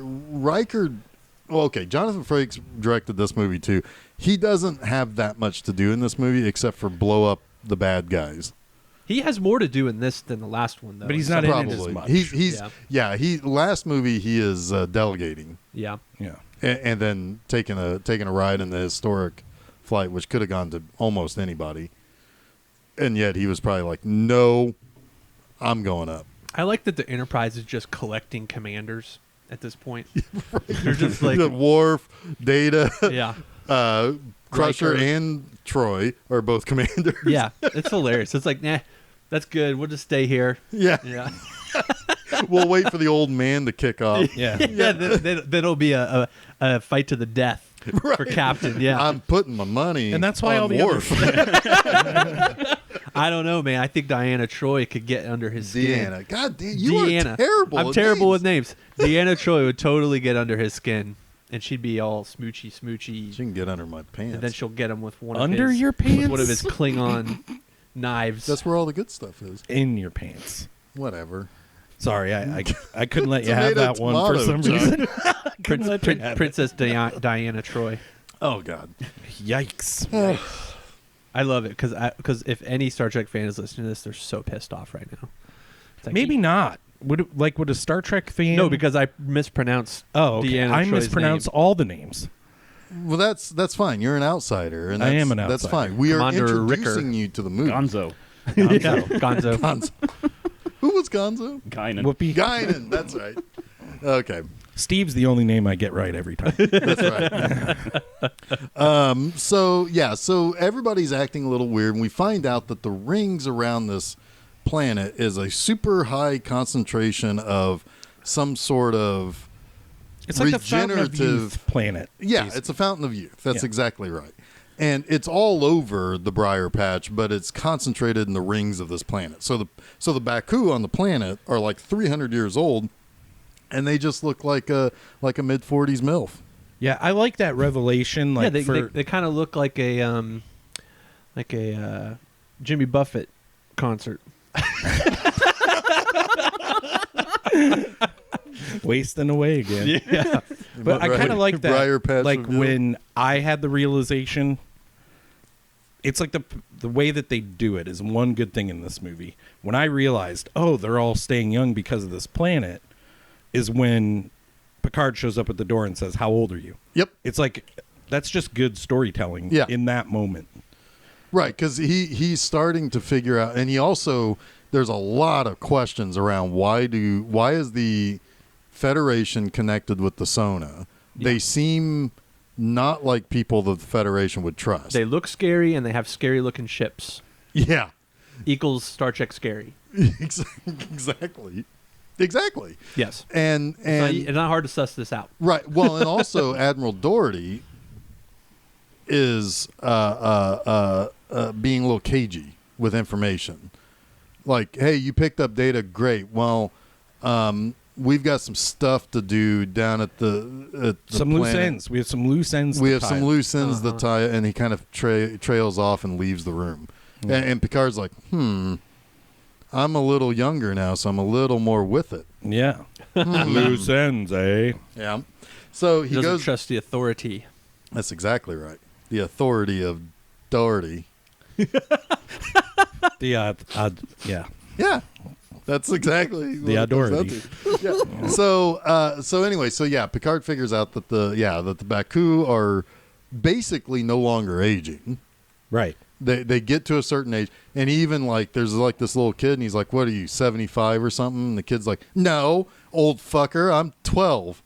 Well, okay, Jonathan Frakes directed this movie too. He doesn't have that much to do in this movie except for blow up the bad guys. He has more to do in this than the last one, though. But he's not in it as Probably. much. He's last movie he is delegating Yeah. Yeah. and then taking a ride in the historic flight, which could have gone to almost anybody. And yet he was probably like, "No, I'm going up." I like that the Enterprise is just collecting commanders at this point. They're just like, The Worf, Data, yeah, Crusher, Riker. and Troy are both commanders. yeah. It's hilarious. It's like, nah, that's good. We'll just stay here. Yeah. Yeah, We'll wait for the old man to kick off. Yeah. yeah. Then it'll be a fight to the death for Captain. Yeah, I'm putting my money And that's why on all the other Worf. I don't know, man. I think Diana Troy could get under his skin. Deanna. God damn, you are Deanna. terrible. I'm terrible with names. Deanna Troy would totally get under his skin, and she'd be all smoochy. She can get under my pants. And then she'll get him with one Under of his, your pants? with one of his Klingon knives. That's where all the good stuff is. In your pants. Whatever. Sorry, I couldn't let you have Tomato, that one for some tomato, reason. Couldn't let you have it. Princess Diana Troy. Oh God. Yikes. I love it because if any Star Trek fan is listening to this, they're so pissed off right now. It's like, Maybe not. Would a Star Trek fan? no, because I mispronounced. oh, okay. Deanna I Troy's mispronounce name. all the names. Well, that's fine. You're an outsider, and I that's, am an That's outsider. fine. We Commander are Ricker. introducing you to the movie. Gonzo. Yeah, Gonzo. Gonzo. Who was Gonzo? Guinan. Whoopi. Guinan. That's right. Okay, Steve's the only name I get right every time. that's right. So everybody's acting a little weird, and we find out that the rings around this planet is a super high concentration of some sort of It's like the Fountain of regenerative Youth planet. Yeah, basically. it's a fountain of youth. That's Yeah. exactly right. And it's all over the briar patch, but it's concentrated in the rings of this planet. So the Baku on the planet are like 300 years old, and they just look like a mid 40s MILF. Yeah, I like that revelation. Like yeah, they kind of look like a Jimmy Buffett concert. wasting away again. Yeah. But I kind of like that. Briar patch like reveal. when I had the realization, it's like the way that they do it is one good thing in this movie. When I realized, oh, they're all staying young because of this planet, is when Picard shows up at the door and says, "How old are you?" Yep. It's like that's just good storytelling. Yeah. In that moment. Right, because he's starting to figure out, and he also, there's a lot of questions around why is the Federation connected with the Sona? Yeah. They seem not like people that the Federation would trust. They look scary and they have scary looking ships. Yeah. Equals Star Trek scary. Exactly. Yes. And It's not hard to suss this out. right. Well, and also Admiral Doherty is being a little cagey with information. Like, hey, you picked up data, great. Well, we've got some stuff to do down at the Some planet. loose ends. We have some loose ends. We to have tie some up. loose ends Uh-huh. that tie, and he kind of trails off and leaves the room. Yeah. And Picard's like, I'm a little younger now, so I'm a little more with it. Yeah. Loose ends, eh? Yeah. So he Doesn't goes. trust the authority. That's exactly right. The authority of Doherty. Yeah. Yeah. That's exactly The what it comes down Doherty. to. Yeah. So anyway, Picard figures out that the Baku are basically no longer aging. Right. They get to a certain age, and even like there's like this little kid, and he's like, "What are you, 75 or something?" And the kid's like, "No, old fucker, I'm 12."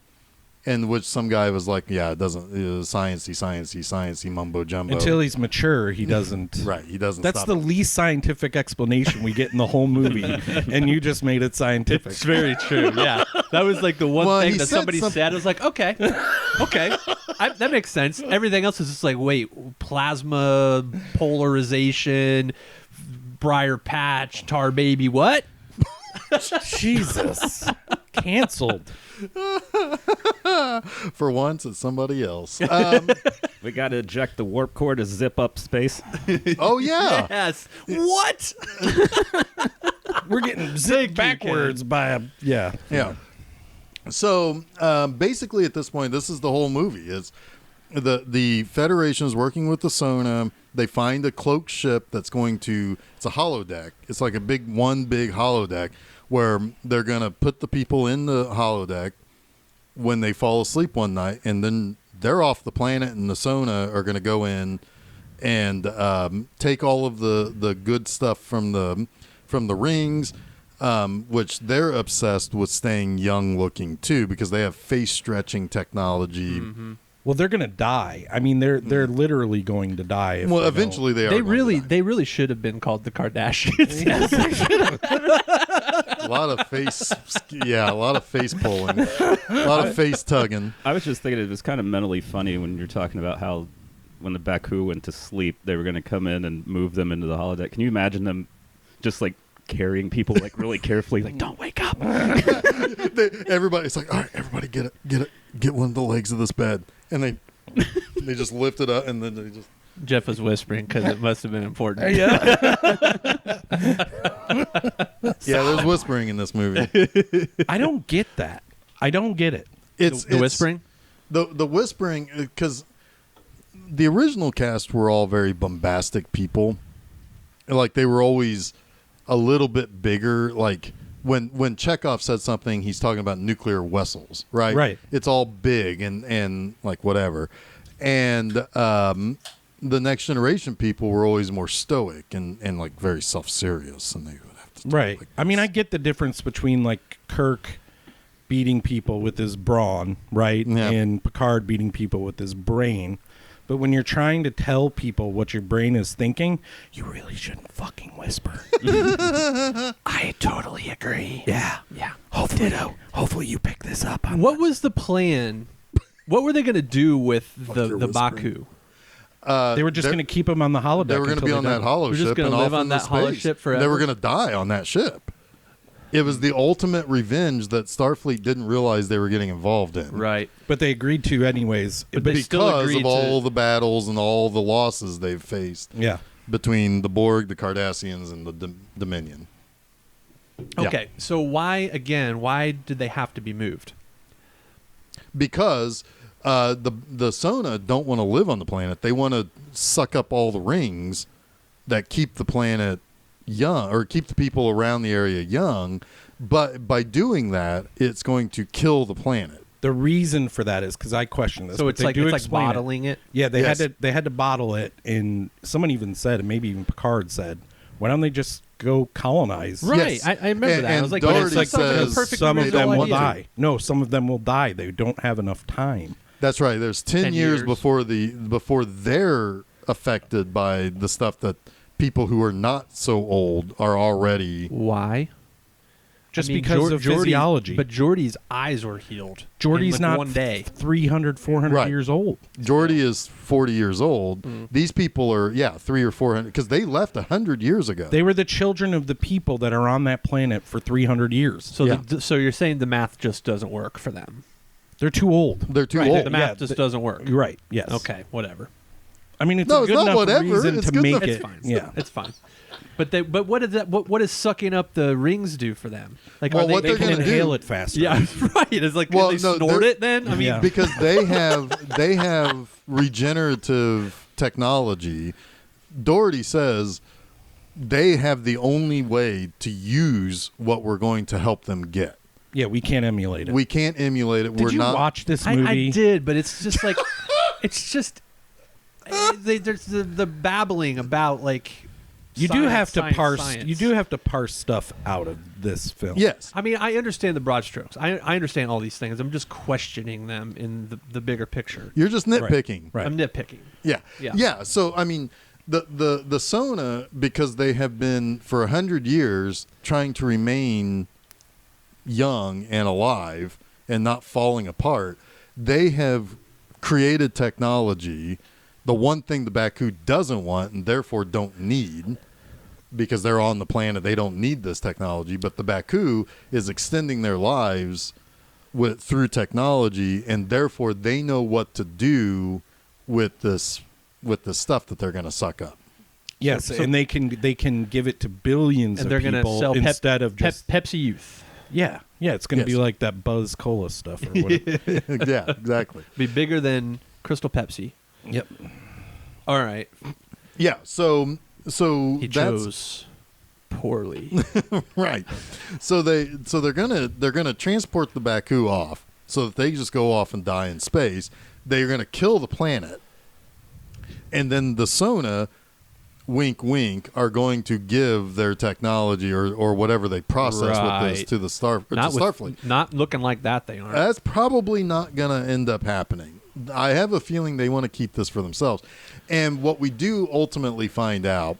And which some guy was like, "Yeah, it doesn't sciencey mumbo jumbo." Until he's mature, he doesn't. Right, he doesn't. That's stop the it. least scientific explanation we get in the whole movie, and you just made it scientific. It's very true. Yeah, that was like the one Well, thing he that said somebody said. I was like, okay, that makes sense. Everything else is just like, wait, plasma polarization, briar patch, tar baby, what? Jesus, canceled. For once, it's somebody else. We got to eject the warp core to zip up space. Oh yeah. Yes. What? We're getting zipped backwards by a Yeah. So basically, at this point, this is the whole movie. Is the Federation is working with the Sona. They find a cloaked ship that's going to. It's a holodeck. It's like one big holodeck where they're going to put the people in the holodeck when they fall asleep one night, and then they're off the planet, and the Sona are going to go in and take all of the good stuff from the rings. Which they're obsessed with staying young looking too, because they have face stretching technology. Mm-hmm. Well, they're going to die. I mean, they're literally going to die. If Well, they eventually they are. They going to die. they really should have been called the Kardashians. A lot of face, a lot of face pulling, a lot of face tugging. I was just thinking it was kind of mentally funny when you're talking about how when the Baku went to sleep, they were going to come in and move them into the holodeck. Can you imagine them just like carrying people like really carefully, like don't wake up? Everybody's like, all right, everybody get one of the legs of this bed, and they just lift it up, and then they just. Jeff was whispering because it must have been important. Yeah, there's whispering in this movie. I don't get that. I don't get it. It's The whispering? The whispering, because the original cast were all very bombastic people. Like they were always a little bit bigger. Like when Chekhov said something, he's talking about nuclear vessels, right? Right. It's all big and like whatever. And the Next Generation people were always more stoic and like very self-serious, and they would have to talk Right. like I mean, this. I get the difference between like Kirk beating people with his brawn, right? Yeah. And Picard beating people with his brain. But when you're trying to tell people what your brain is thinking, you really shouldn't fucking whisper. I totally agree. Yeah. Yeah. Hopefully you pick this up. On What was the plan? What were they going to do with the your Baku? They were just going to keep him on the holodeck. They were going to be on that holo We're just ship gonna and live off on into that holo space. ship They forever? were going to die on that ship. It was the ultimate revenge that Starfleet didn't realize they were getting involved in. Right. But they agreed to anyways. But they still Because agreed of all the battles and all the losses they've faced Yeah. between the Borg, the Cardassians, and the Dominion. Yeah. Okay. So why did they have to be moved? Because the Sona don't want to live on the planet. They want to suck up all the rings that keep the planet young, or keep the people around the area young. But by doing that, it's going to kill the planet. The reason for that is because I question this. So but it's they like do it's like explain it. bottling it. Yeah, they Yes. had to bottle it, and someone even said, and maybe even Picard said, "Why don't they just go colonize?" Right. Yes. I remember And- that. I and was like, Doherty but it's like says a perfect some of made them up will idea. die. No, some of them will die. They don't have enough time. That's right. There's 10 10 years years. before they're affected by the stuff that people who are not so old are already. Why? Just I mean, because of Geordi- physiology. But Geordie's eyes were healed. Geordie's in, like, not one day. 300, 400 Right. years old. Geordie is 40 years old. These people are 300 or 400 because they left 100 years ago. They were the children of the people that are on that planet for 300 years. So Yeah. so you're saying the math just doesn't work for them. They're too old. They're too Right, old. the math Yeah, just doesn't work. Right, yes. Okay, whatever. I mean, it's No, a it's good not enough whatever. reason It's to good make enough. it. It's fine. Yeah. It's fine. But what is that? What is sucking up the rings do for them? Like, Well, are they, what They they're can gonna inhale do- it faster. Yeah, right. It's like, Well, can they no, snort they're- it then? I mean, Yeah. Because they have regenerative technology. Doherty says they have the only way to use what we're going to help them get. Yeah, we can't emulate it. We can't emulate it. Did we're you not watch this movie? I did, but it's just like it's just there's the babbling about like You science, do have to science, parse. science. You do have to parse stuff out of this film. Yes. I mean, I understand the broad strokes. I understand all these things. I'm just questioning them in the bigger picture. You're just nitpicking. Right. I'm nitpicking. Yeah. Yeah. Yeah. So I mean, the Sona, because they have been for 100 years trying to remain young and alive and not falling apart, they have created technology. The one thing the Baku doesn't want and therefore don't need, because they're on the planet, they don't need this technology. But the Baku is extending their lives through technology, and therefore they know what to do with this stuff that they're going to suck up. Yes, So- and they can give it to billions And of they're going to people sell instead of just Pepsi Youth. yeah. It's going to be Yes. like that Buzz Cola stuff or whatever. Yeah, exactly. Be bigger than Crystal Pepsi. Yep. All right. Yeah, so He that's chose poorly. right. So they're gonna transport the Baku off so that they just go off and die in space. They're gonna kill the planet, and then the Sona, wink wink, are going to give their technology or whatever they process with this Right. to the Not with- Starfleet. Not looking like that. They aren't. That's probably not going to end up happening. I have a feeling they want to keep this for themselves. And what we do ultimately find out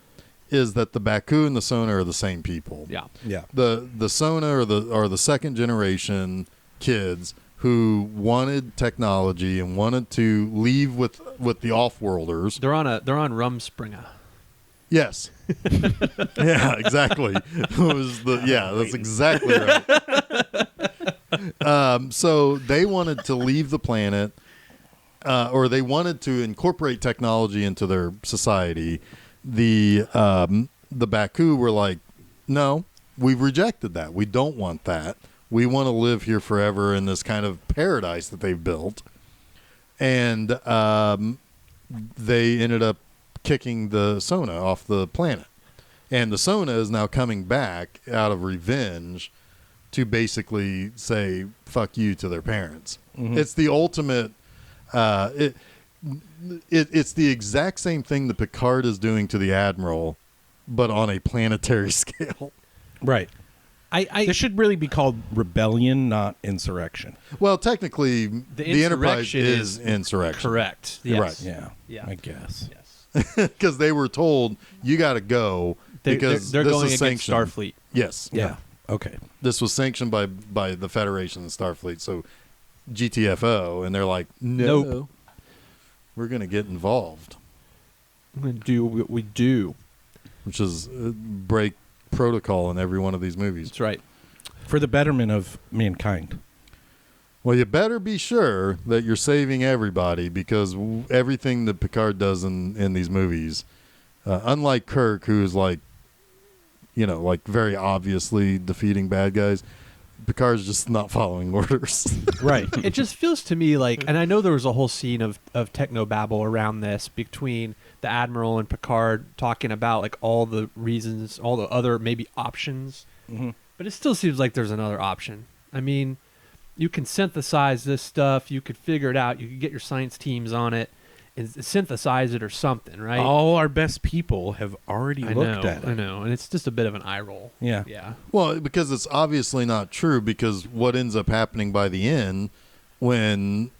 is that the Baku and the Sona are the same people. Yeah. Yeah. The Sona are the second generation kids who wanted technology and wanted to leave with the off-worlders. They're on Rumspringa. Yes. Yeah, exactly. That's exactly right. So they wanted to leave the planet, or they wanted to incorporate technology into their society. The Baku were like, no, we've rejected that. We don't want that. We want to live here forever in this kind of paradise that they've built. And they ended up kicking the Sona off the planet. And the Sona is now coming back out of revenge to basically say fuck you to their parents. Mhm. It's the ultimate it's the exact same thing that Picard is doing to the Admiral, but on a planetary scale. Right. This should really be called rebellion, not insurrection. Well, technically the Enterprise Insurrection is insurrection. Correct. You're Yes. right. Yeah. Yeah. I guess. Yes. Because they were told you got to go because they're this going is against sanctioned. Starfleet. Yes. Yeah. Okay. This was sanctioned by the Federation and Starfleet. So GTFO, and they're like, no, Nope. we're going to get involved, I'm going to do what we do. which is break protocol in every one of these movies. That's right. For the betterment of mankind. Well, you better be sure that you're saving everybody, because everything that Picard does in these movies, unlike Kirk, who's like very obviously defeating bad guys, Picard's just not following orders. Right. It just feels to me like, and I know there was a whole scene of technobabble around this between the Admiral and Picard talking about like all the reasons, all the other maybe options, Mm-hmm. but it still seems like there's another option. I mean, you can synthesize this stuff, you could figure it out, you could get your science teams on it and synthesize it or something, right? All our best people have already looked at it. I know, and it's just a bit of an eye roll. Yeah. Yeah. Well, because it's obviously not true, because what ends up happening by the end when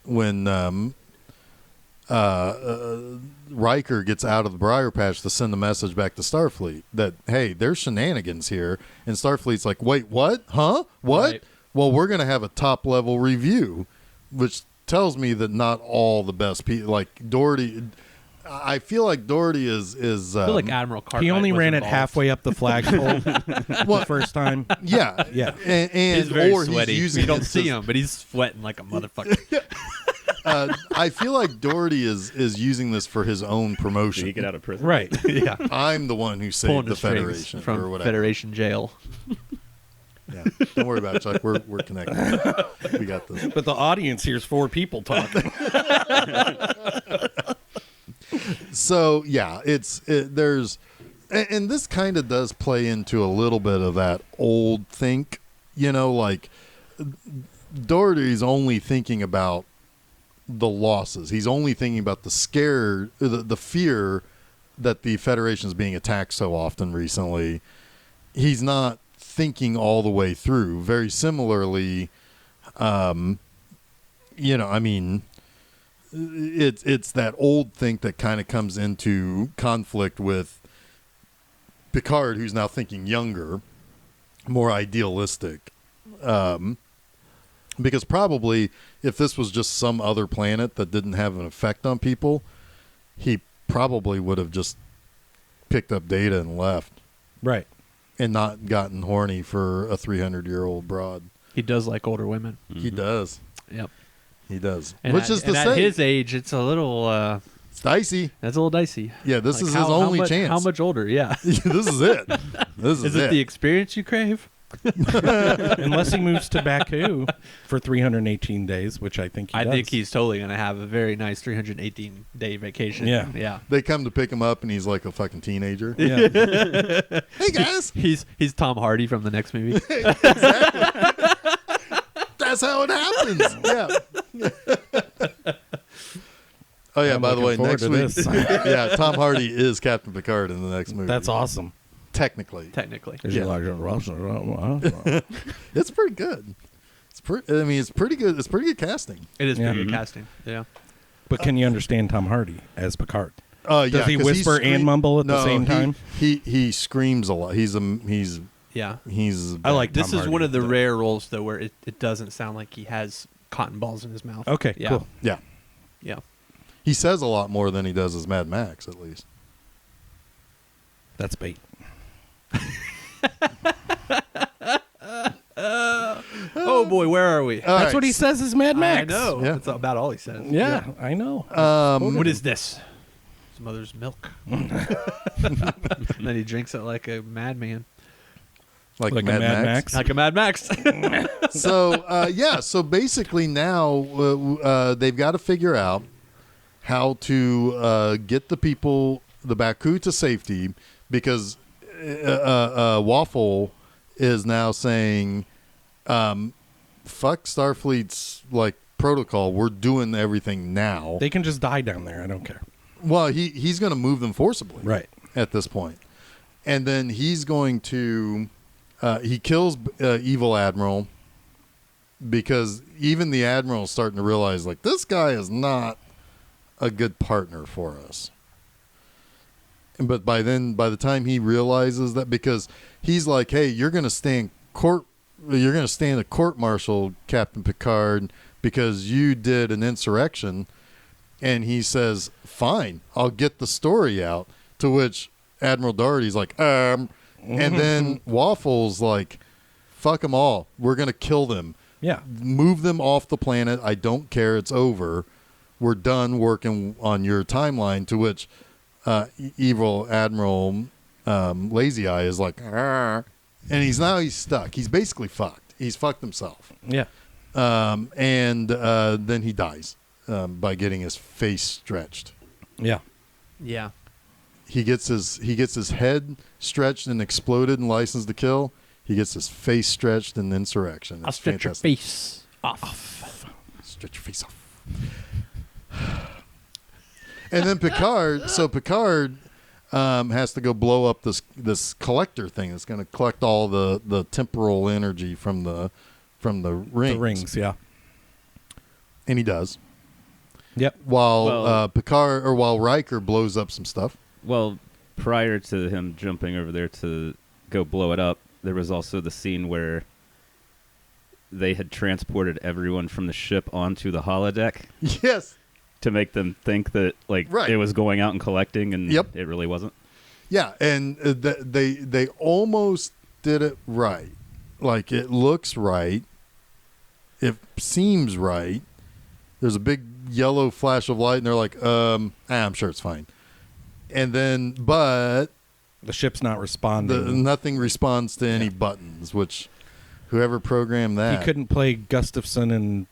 Riker gets out of the briar patch to send a message back to Starfleet that, hey, there's shenanigans here, and Starfleet's like, wait, what? Huh? What? Right. Well, we're going to have a top-level review, which tells me that not all the best people, like Doherty, I feel like Doherty is I feel like Admiral Cartwright He only was ran it involved. halfway up the flagpole the first time. yeah. Yeah. And He's very or sweaty. he's using You don't it see to- him, but he's sweating like a motherfucker. I feel like Doherty is using this for his own Did promotion. he get out of prison? Right. Yeah. I'm the one who saved Pulling the the strings Federation from or whatever. Federation jail. Yeah. Don't worry about it, Chuck. We're connected. We got this. But the audience hears four people talking. So yeah, there's And this kind of does play into a little bit of that old think, like Doherty's only thinking about the losses. He's only thinking about the fear that the Federation is being attacked so often recently. He's not thinking all the way through. Very similarly, it's that old think that kind of comes into conflict with Picard, who's now thinking younger, more idealistic. Because probably if this was just some other planet that didn't have an effect on people, he probably would have just picked up Data and left. Right. And not gotten horny for a 300-year-old broad. He does like older women. Mm-hmm. He does. Yep. He does. And Which is to say, at his age, it's a little... it's dicey. That's a little dicey. Yeah, this is his only chance. How much older? Yeah. This is it. This is it the experience you crave? Unless he moves to Baku for 318 days, which I think he does. I think he's totally going to have a very nice 318-day vacation. Yeah. Yeah. They come to pick him up, and he's like a fucking teenager. Yeah. Hey, guys. He's Tom Hardy from the next movie. Exactly. That's how it happens. Yeah. Oh, yeah, I'm by the way, looking next forward week. to this. Yeah, Tom Hardy is Captain Picard in the next movie. That's awesome. Technically. Technically. Yeah. It's pretty good. It's pretty good. It's pretty good casting. It is Yeah. pretty good Mhm. casting. Yeah. But can you understand Tom Hardy as Picard? Yeah, Does he 'cause whisper and mumble at the same time? He screams a lot. He's Yeah. I like This Tom is Hardy, one of the though. rare roles, though, where it doesn't sound like he has cotton balls in his mouth. Okay, Yeah. cool. yeah. Yeah. He says a lot more than he does as Mad Max, at least. That's bait. Oh, boy, where are we? All That's right. what he says is Mad Max. I know. Yeah. That's about all he says. Yeah, I know. What is this? His mother's milk. And then he drinks it like a madman. Like Like a Mad, Mad Max. Max? Like a Mad Max. So basically now they've got to figure out how to get the Baku to safety, because Waffle is now saying, fuck Starfleet's like protocol. We're doing everything now. They can just die down there. I don't care. Well, he's going to move them forcibly. Right. At this point. And then he's going to he kills Evil Admiral, because even the Admiral's starting to realize, like, this guy is not a good partner for us. But by the time he realizes that, because he's like, hey, you're going to stand a court-martial, Captain Picard, because you did an insurrection. And he says, fine, I'll get the story out. To which Admiral Doherty's like, And then Waffle's like, fuck them all. We're going to kill them. Yeah. Move them off the planet. I don't care. It's over. We're done working on your timeline. To which Evil Admiral Lazy Eye is like, and he's stuck. He's basically fucked. He's fucked himself. Yeah. And then he dies by getting his face stretched. Yeah. Yeah. He gets his head stretched and exploded and licensed to kill. He gets his face stretched in Insurrection. I'll It's stretch your fantastic. face off. Stretch your face off. And then Picard has to go blow up this collector thing that's going to collect all the temporal energy from the rings. The rings, yeah. And he does. Yep. While Riker blows up some stuff. Well, prior to him jumping over there to go blow it up, there was also the scene where they had transported everyone from the ship onto the holodeck Yes. to make them think that Right. it was going out and collecting, and Yep. it really wasn't. Yeah, and they almost did it right. Like, it looks right. It seems right. There's a big yellow flash of light, and they're like, I'm sure it's fine. And then, but The ship's not responding. nothing responds to any buttons, which whoever programmed that. He couldn't play Gustafson and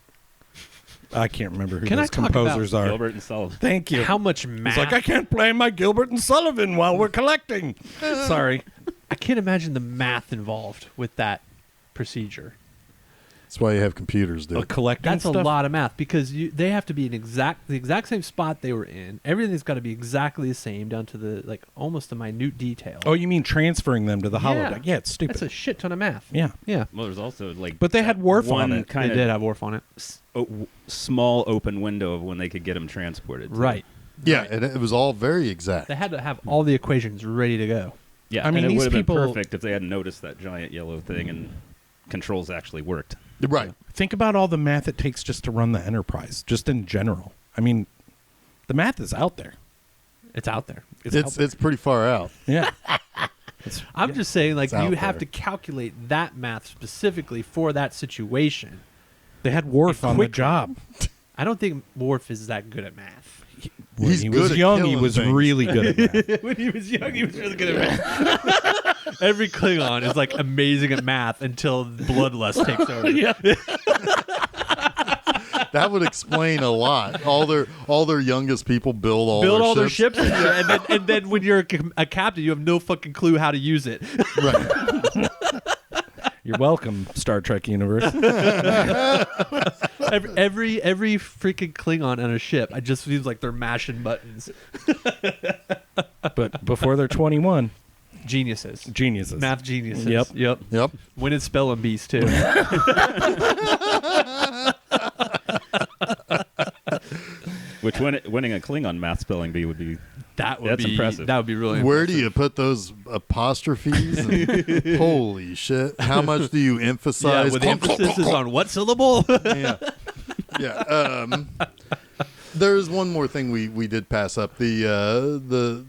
I can't remember who Can I those talk composers are. Gilbert and Sullivan. Thank you. How much math? He's like, I can't play my Gilbert and Sullivan while we're collecting. Sorry. I can't imagine the math involved with that procedure. That's why you have computers, dude. Collecting That's stuff? a lot of math because they have to be the exact same spot they were in. Everything's got to be exactly the same down to the almost the minute detail. Oh, you mean transferring them to the holodeck? Yeah, it's stupid. That's a shit ton of math. Yeah. Yeah. Well, there's also But they had Worf on one it. kind They of did have Worf on it. small open window of when they could get them transported. to. Right. Yeah, and it was all very exact. They had to have all the equations ready to go. Yeah, I mean, and it these would have been people- perfect if they hadn't noticed that giant yellow thing and controls actually worked. Right. Think about all the math it takes just to run the Enterprise, just in general. I mean, the math is out there. It's out there. It's pretty far out. Yeah. I'm just saying, It's out you have there. to calculate that math specifically for that situation. They had Worf on the Quickly. job. I don't think Worf is that good at math. When He's he good was at young, he killing was things. really good at math. When he was young, he was really good at math. Every Klingon is amazing at math until bloodlust takes over. Yeah. That would explain a lot. All their youngest people build all their ships. ships, and then when you're a captain, you have no fucking clue how to use it. Right. You're welcome, Star Trek universe. every freaking Klingon on a ship, I just feels like they're mashing buttons. But before they're 21, Geniuses, geniuses. math geniuses. Yep. Yep. Winning spelling bees too. Which winning a Klingon math spelling bee would be. That would That's be impressive. That would be really. Where impressive. do you put those apostrophes? And holy shit! How much do you Yeah, emphasize? with the emphasis is on what syllable? Yeah. Yeah. There's one more thing we did pass up. The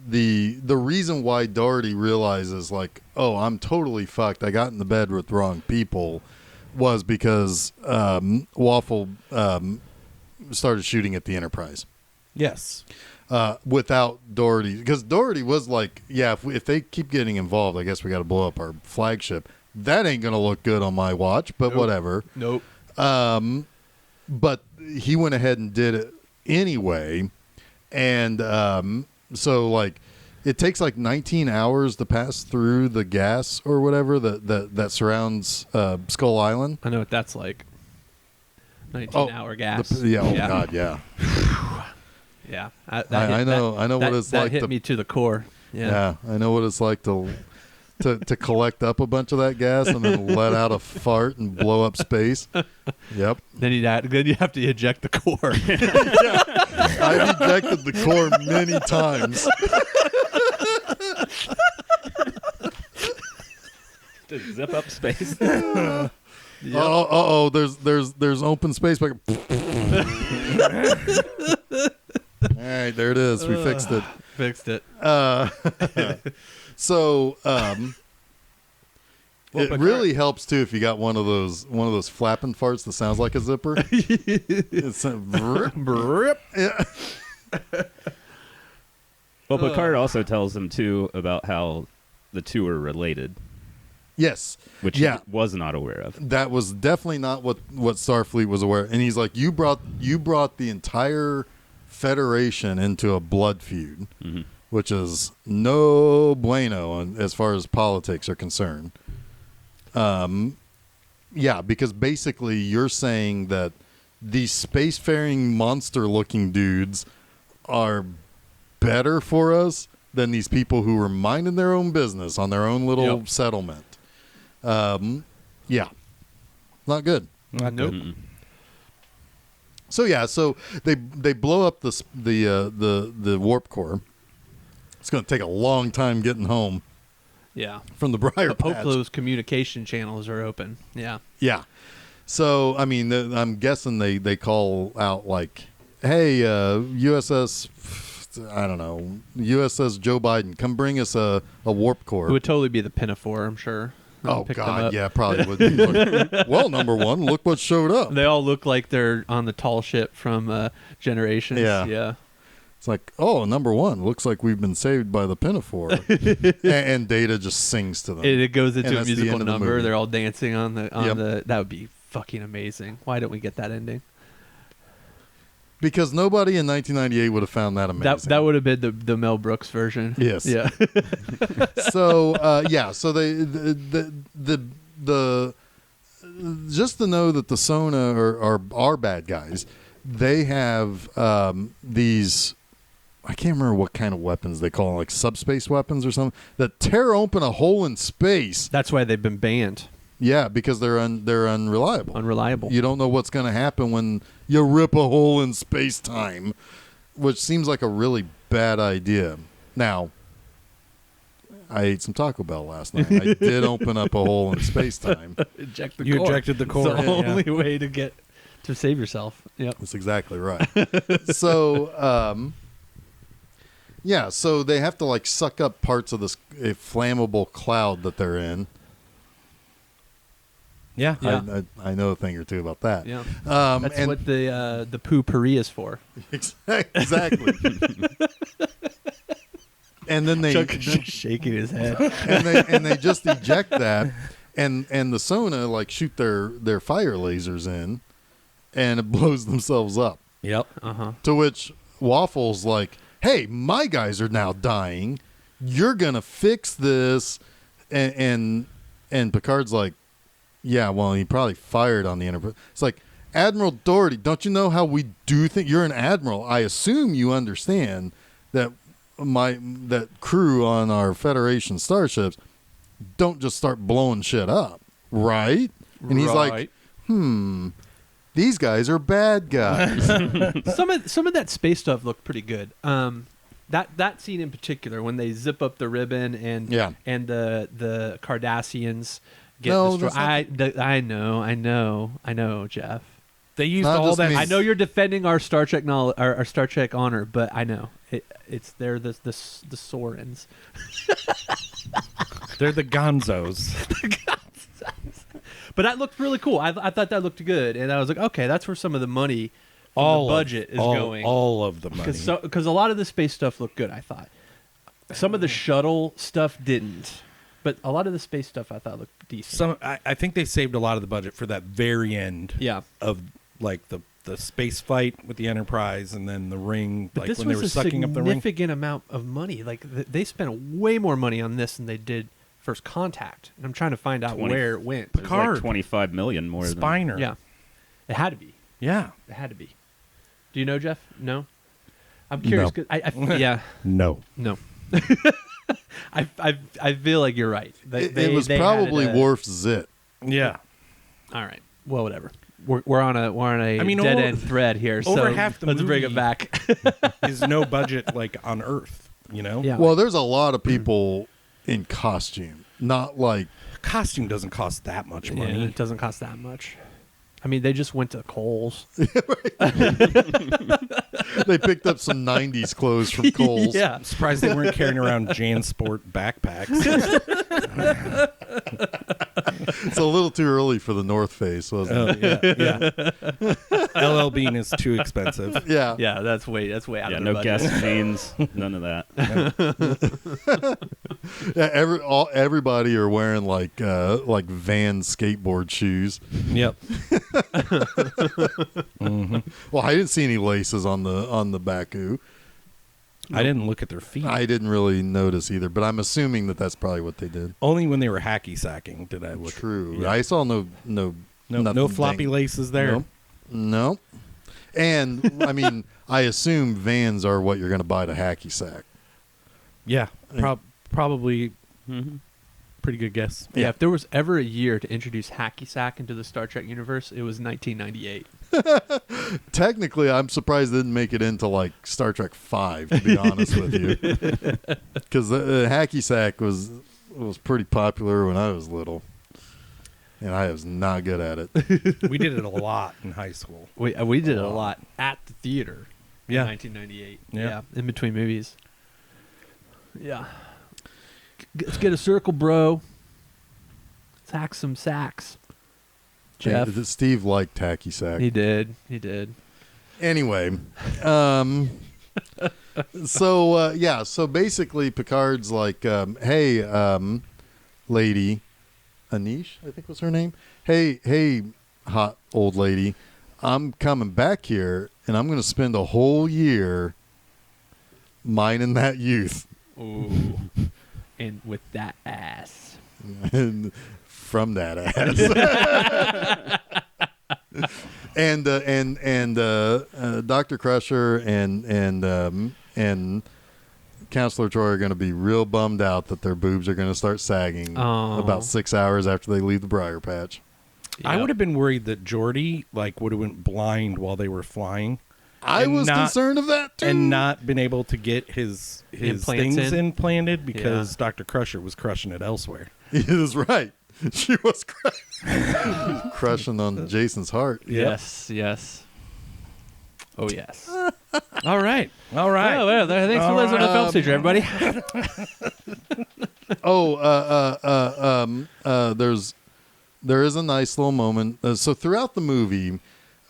reason why Doherty realizes oh, I'm totally fucked. I got in the bed with the wrong people, was because Waffle started shooting at the Enterprise. Yes. Without Doherty, because Doherty was like, yeah, if they keep getting involved, I guess we got to blow up our flagship. That ain't gonna look good on my watch, but whatever. Nope. But he went ahead and did it anyway, and so it takes 19 hours to pass through the gas or whatever that surrounds Skull Island. I know what that's like. 19-hour gas. God, yeah. Yeah. I know what it's that like hit to- me to the core. Yeah, I know what it's like to collect up a bunch of that gas and then let out a fart and blow up space. Yep. Then you have to eject the core. I've ejected the core many times. To zip up space. Oh, there's open space back. All right, there it is. We fixed it. Fixed it. So Well, it Picard- really helps too if you got one of those flapping farts that sounds like a zipper. It's a Brrrp. yeah. Well, Picard also tells them too about how the two are related, Yes. which Yeah. he was not aware of. That was definitely not what Starfleet was aware. And he's like, you brought the entire Federation into a blood feud, Mm-hmm. which is no bueno as far as politics are concerned. Yeah, because basically you're saying that these spacefaring monster-looking dudes are better for us than these people who were minding their own business on their own little Yep. settlement. Yeah, not good. Not Nope. good. Mm-mm. So yeah, so they blow up the warp core. It's going to take a long time getting home Yeah. from the briar Hope patch. those communication channels are open. Yeah. Yeah. So I mean, I'm guessing they call out hey, USS, I don't know, USS Joe Biden, come bring us a warp core. It would totally be the Pinafore, I'm sure. They'll Oh pick them God, up. yeah, probably would be. Well, number one, look what showed up. They all look like they're on the tall ship from Generations. Yeah. Yeah. It's like, oh, number one, looks like we've been saved by the Pinafore, and Data just sings to them. It goes And into a that's the musical end of the number. movie. They're all dancing on Yep. the. That would be fucking amazing. Why don't we get that ending? Because nobody in 1998 would have found that amazing. That would have been the Mel Brooks version. Yes. Yeah. So so the just to know that the Sona are bad guys. They have these, I can't remember what kind of weapons they call them, like subspace weapons or something, that tear open a hole in space. That's why they've been banned. Yeah, because they're unreliable. Unreliable. You don't know what's going to happen when you rip a hole in space-time, which seems like a really bad idea. Now, I ate some Taco Bell last night. I did open up a hole in space-time. Eject the You core. ejected the core. It's the Yeah. only way to save yourself. Yep. That's exactly right. So, so they have to like suck up parts of this flammable cloud that they're in. Yeah. Yeah. I know a thing or two about that. Yeah. That's That's what the poo-pourri is for. Exactly. And then they Chuck is just shaking his head. and they just eject that, and the Sona like shoot their fire lasers in, and it blows themselves up. Yep. Uh-huh. To which Waffle's like, "Hey, my guys are now dying. You're gonna fix this," and Picard's like, "Yeah, well, he probably fired on the Enterprise." It's like, Admiral Doherty, don't you know how we do think you're an admiral? I assume you understand that that crew on our Federation starships don't just start blowing shit up, right? And he's like, these guys are bad guys. some of that space stuff looked pretty good. That scene in particular, when they zip up the ribbon and the Cardassians get destroyed. I know, Jeff. They used Not all just that. me. I know you're defending our Star Trek our Star Trek honor, but I know it's they're the Sorens. They're the Gonzos. But that looked really cool. I thought that looked good, and I was like, okay, that's where some of the money from the budget is going. All of the money. Because a lot of the space stuff looked good, I thought. Some of the shuttle stuff didn't, but a lot of the space stuff I thought looked decent. I think they saved a lot of the budget for that very end. Yeah. Of like the space fight with the Enterprise, and then the ring, But like this when they was were a sucking up the ring. significant amount of money. Like they spent way more money on this than they did First Contact, and I'm trying to find out where it went. It was like Picard. 25 million more than Spiner. Yeah, it had to be. Yeah. It had to be. Do you know, Jeff? No. I'm curious. No. 'Cause yeah. No. No. I feel like you're right. It was they probably had it, Worf's zit. Yeah. All right. Well, whatever. We're on a dead end thread here. Over So half the let's bring it movie- back. Is no budget like on Earth, you know? Yeah. Well, there's a lot of people in costume, not like Costume doesn't cost that much Yeah, money. it doesn't cost that much. I mean, they just went to Kohl's. they picked up some 90s clothes from Kohl's. Yeah. I'm surprised they weren't carrying around JanSport backpacks. It's a little too early for the North Face, wasn't it? Yeah. LL Bean is too expensive. Yeah. Yeah, that's way out Yeah, of no their gas budget. chains, none of that. Yeah, everybody are wearing like Van skateboard shoes. Yep. Mm-hmm. Well, I didn't see any laces on the Baku. I didn't look at their feet. I didn't really notice either, but I'm assuming that that's probably what they did. Only when they were hacky sacking did I look. True. Yeah. I saw no No floppy dang- laces there. No. And I mean, I assume Vans are what you're going to buy to hacky sack. Yeah. Probably Mhm. pretty good guess. Yeah, if there was ever a year to introduce hacky sack into the Star Trek universe, it was 1998. Technically, I'm surprised it didn't make it into like Star Trek V, to be honest with you, because the hacky sack was pretty popular when I was little, and I was not good at it. We did it a lot in high school. We did it a lot at the theater Yeah. in 1998. Yeah. In between movies. Yeah. Let's get a circle, bro. Let's hack some sacks. Jeff. Steve liked hacky sack. He did. Anyway, so basically Picard's like, hey, lady, Anish, I think was her name. Hey, hot old lady, I'm coming back here, and I'm going to spend a whole year mining that youth. Ooh. And with that ass. And from that ass. and Dr. Crusher and Counselor Troy are going to be real bummed out that their boobs are going to start sagging about 6 hours after they leave the briar patch. I would have been worried that Geordi would have went blind while they were flying. I was concerned of that too, and not been able to get his things implanted because Yeah. Dr. Crusher was crushing it elsewhere. He is right. She was crushing on Jason's heart. Yes. Oh, yes. All right. Well, thanks for listening to Film Seizure, everybody. There is a nice little moment. So throughout the movie,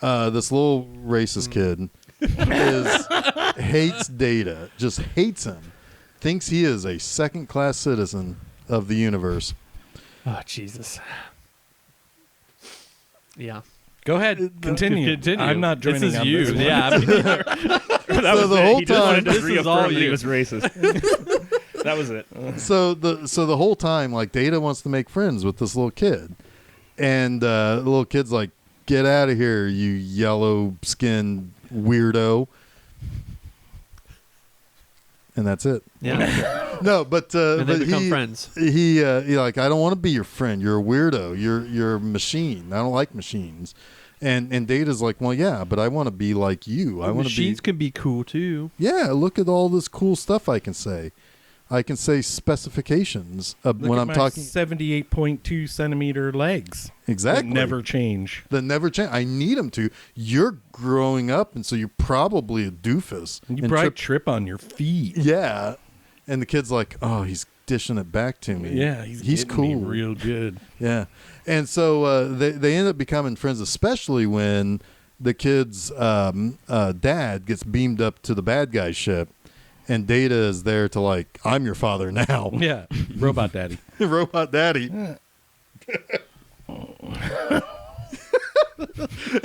this little racist kid hates Data, just hates him, thinks he is a second-class citizen of the universe. Oh, Jesus. Yeah. Go ahead. Continue. I'm not joining This is on you. this one. Yeah. I mean, That So was the it. whole He just wanted time- to This is all reaffirm that he you. was racist. That was it. So the whole time, Data wants to make friends with this little kid, and the little kid's like, "Get out of here, you yellow-skinned weirdo," and that's it. yeah. No, but And they but become friends. He I don't want to be your friend. You're a weirdo. You're a machine. I don't like machines. And Data's like, well, yeah, but I want to be like you. I want to be. Machines can be cool, too. Yeah, look at all this cool stuff I can say. I can say specifications Look when at I'm my talking. 78.2 centimeter legs. Exactly. That never change. That never change. I need them to. You're growing up, and so you're probably a doofus. You And probably trip on your feet. Yeah. And the kid's like, oh, he's dishing it back to me. Yeah, he's cool. getting me real good. Yeah. And so they end up becoming friends, especially when the kid's dad gets beamed up to the bad guy's ship, and Data is there to I'm your father now. Yeah, robot daddy. Robot daddy. And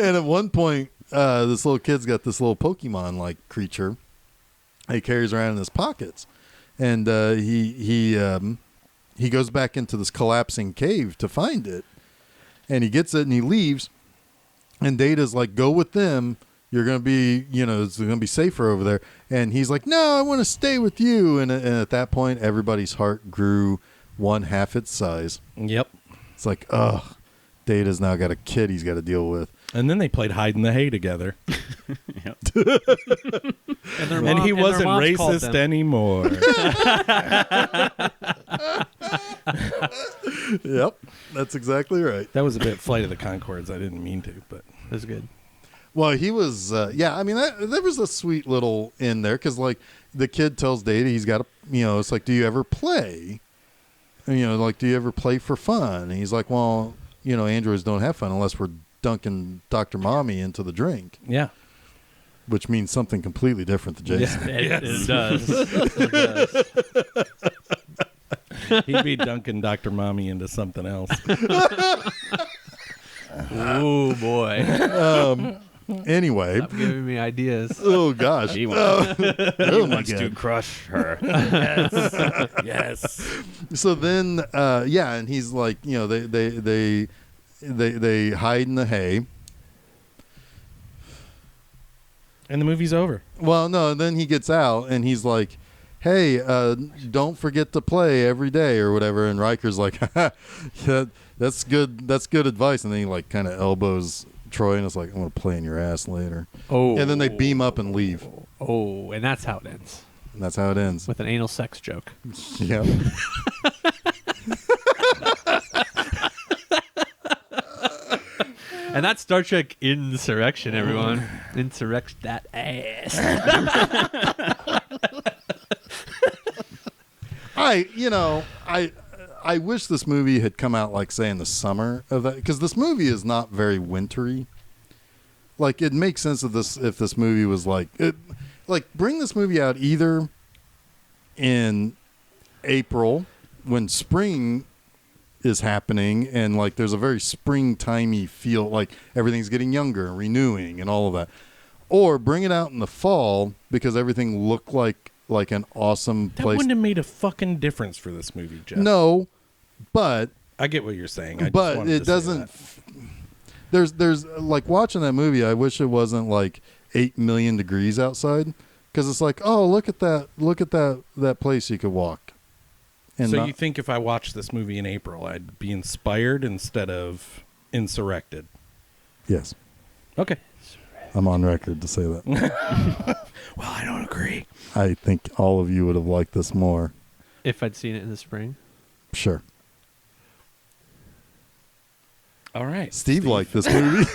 at one point, this little kid's got this little Pokemon-like creature he carries around in his pockets. And he goes back into this collapsing cave to find it. And he gets it and he leaves. And Data's like, go with them. You're going to be, it's going to be safer over there. And he's like, no, I want to stay with you. And at that point, everybody's heart grew 1/2 its size. Yep. It's like, ugh, Data's now got a kid he's got to deal with. And then they played hide in the hay together. Yep. And he wasn't racist anymore. Yep, that's exactly right. That was a bit Flight of the Conchords. I didn't mean to, but That's good. Well, he was, I mean, there was a sweet little in there because, the kid tells Data he's got to, it's like, do you ever play? Do you ever play for fun? And he's like, well, androids don't have fun unless we're dunking Dr. Mommy into the drink, yeah. which means something completely different to Jason. It does. It does. He'd be dunking Dr. Mommy into something else. Oh, boy. Anyway. Stop giving me ideas. Oh, gosh. He wants, he Oh, my wants to God. crush her. Yes. So then, and he's like, they hide in the hay. And the movie's over. Well, no, then he gets out and he's like, hey, don't forget to play every day or whatever. And Riker's like, yeah, that's good advice. And then he kind of elbows Troy and it's like, I'm going to play in your ass later. Oh. And then they beam up and leave. Oh, and that's how it ends. And that's how it ends. With an anal sex joke. Yeah. And that's Star Trek Insurrection, everyone. Insurrection that ass. I wish this movie had come out say in the summer of that, because this movie is not very wintry. It makes sense if this movie was bring this movie out either in April when spring is happening and there's a very springtimey feel, everything's getting younger and renewing and all of that, or bring it out in the fall because everything looked like an awesome That place. wouldn't have made a fucking difference for this movie, Jeff. No, but I get what you're saying. I just but wanted it to say doesn't. that. There's like watching that movie. I wish it wasn't like 8 million degrees outside because it's like, oh, look at that place you could walk. And So you think if I watched this movie in April, I'd be inspired instead of insurrected? yes, Okay. I'm on record to say that. Well, I don't agree. I think all of you would have liked this more. If I'd seen it in the spring. Sure. All right. Steve liked this movie.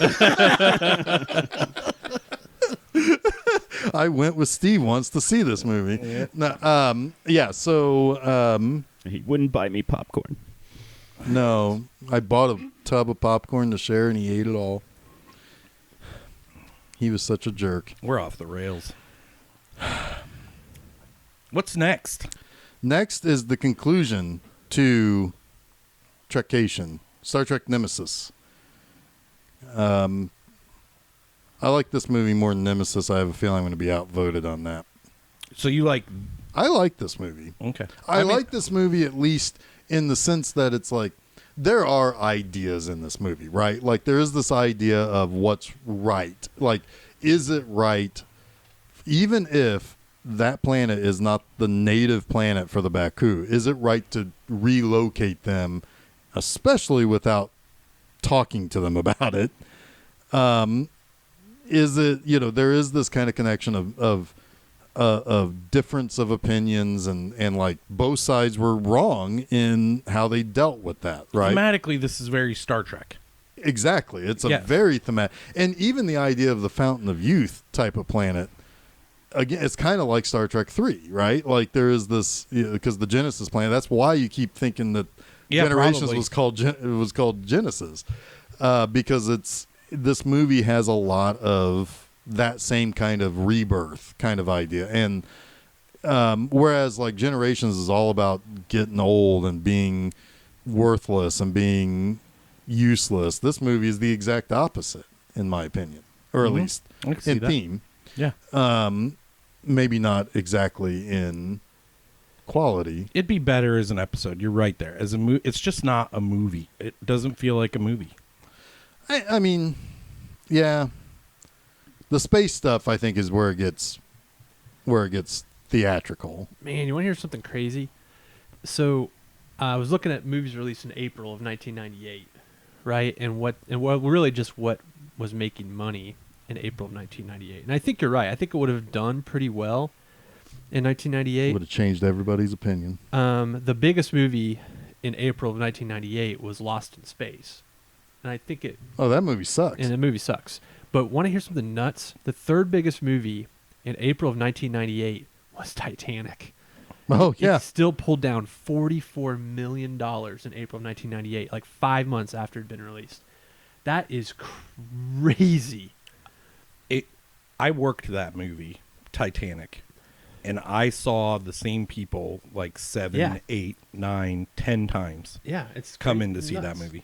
I went with Steve once to see this movie. Yeah. No, yeah, so He wouldn't buy me popcorn. no, I bought a tub of popcorn to share and he ate it all. He was such a jerk. We're off the rails. What's next? Next is the conclusion to Trekation, Star Trek Nemesis. I like this movie more than Nemesis. I have a feeling I'm going to be outvoted on that. So you like... I like this movie. Okay. I like this movie at least in the sense that it's like there are ideas in this movie, right? Like there is this idea of what's right. Like, is it right, even if that planet is not the native planet for the Baku, is it right to relocate them, especially without talking to them about it? Is it, there is this kind of connection of difference of opinions and like both sides were wrong in how they dealt with that, right? Thematically, this is very Star Trek. Exactly. It's a Yes. very thematic. And even the idea of the Fountain of Youth type of planet, again, it's kind of like Star Trek 3, right? Like there is this, because the Genesis planet, that's why you keep thinking that Generations probably. was called Genesis, because this movie has a lot of that same kind of rebirth kind of idea. And whereas like Generations is all about getting old and being worthless and being useless, this movie is the exact opposite, in my opinion, or at least I can see in that. theme. Yeah. Maybe not exactly in quality. It'd be better as an episode. You're right there. As a it's just not a movie. It doesn't feel like a movie. I mean, yeah, the space stuff I think is where it gets theatrical. Man, you want to hear something crazy? So, I was looking at movies released in April of 1998, right? And what really just what was making money in April of 1998. And I think you're right. I think it would have done pretty well in 1998. Would have changed everybody's opinion. The biggest movie in April of 1998 was Lost in Space. And I think Oh, that movie sucks. and the movie sucks. But want to hear something nuts? The third biggest movie in April of 1998 was Titanic. Oh, yeah. It still pulled down $44 million in April of 1998, like 5 months after it had been released. That is crazy. I worked that movie, Titanic, and I saw the same people like 7, Yeah. 8, 9, 10 times Yeah, it's come crazy in to see that nuts. movie.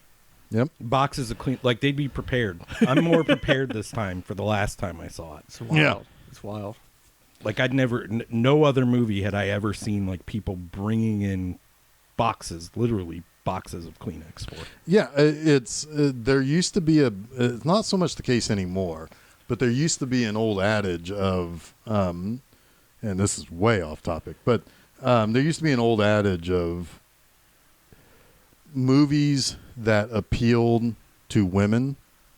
Yep. Boxes of clean, like they'd be prepared. I'm more prepared this time for the last time I saw it. It's wild. Yeah. It's wild. Like I'd never, no other movie had I ever seen like people bringing in boxes, literally boxes of Kleenex for. Yeah, it's there used to be it's not so much the case anymore, but there used to be an old adage of, and this is way off topic, but there used to be an old adage of movies that appealed to women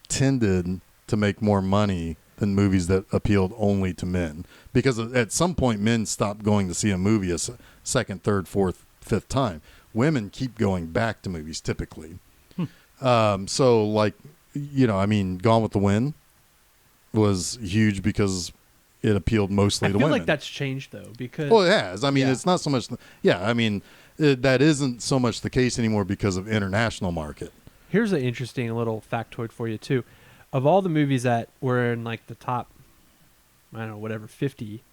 tended to make more money than movies that appealed only to men, because at some point men stopped going to see a movie a second, third, fourth, fifth time. Women keep going back to movies typically. So like, I mean, Gone with the Wind was huge because it appealed mostly I to feel women. like that's changed though, because Well, it has. I mean, Yeah. it's not so much. I mean, that isn't so much the case anymore because of international market. here's an interesting little factoid for you too. Of all the movies that were in like the top, I don't know, whatever 50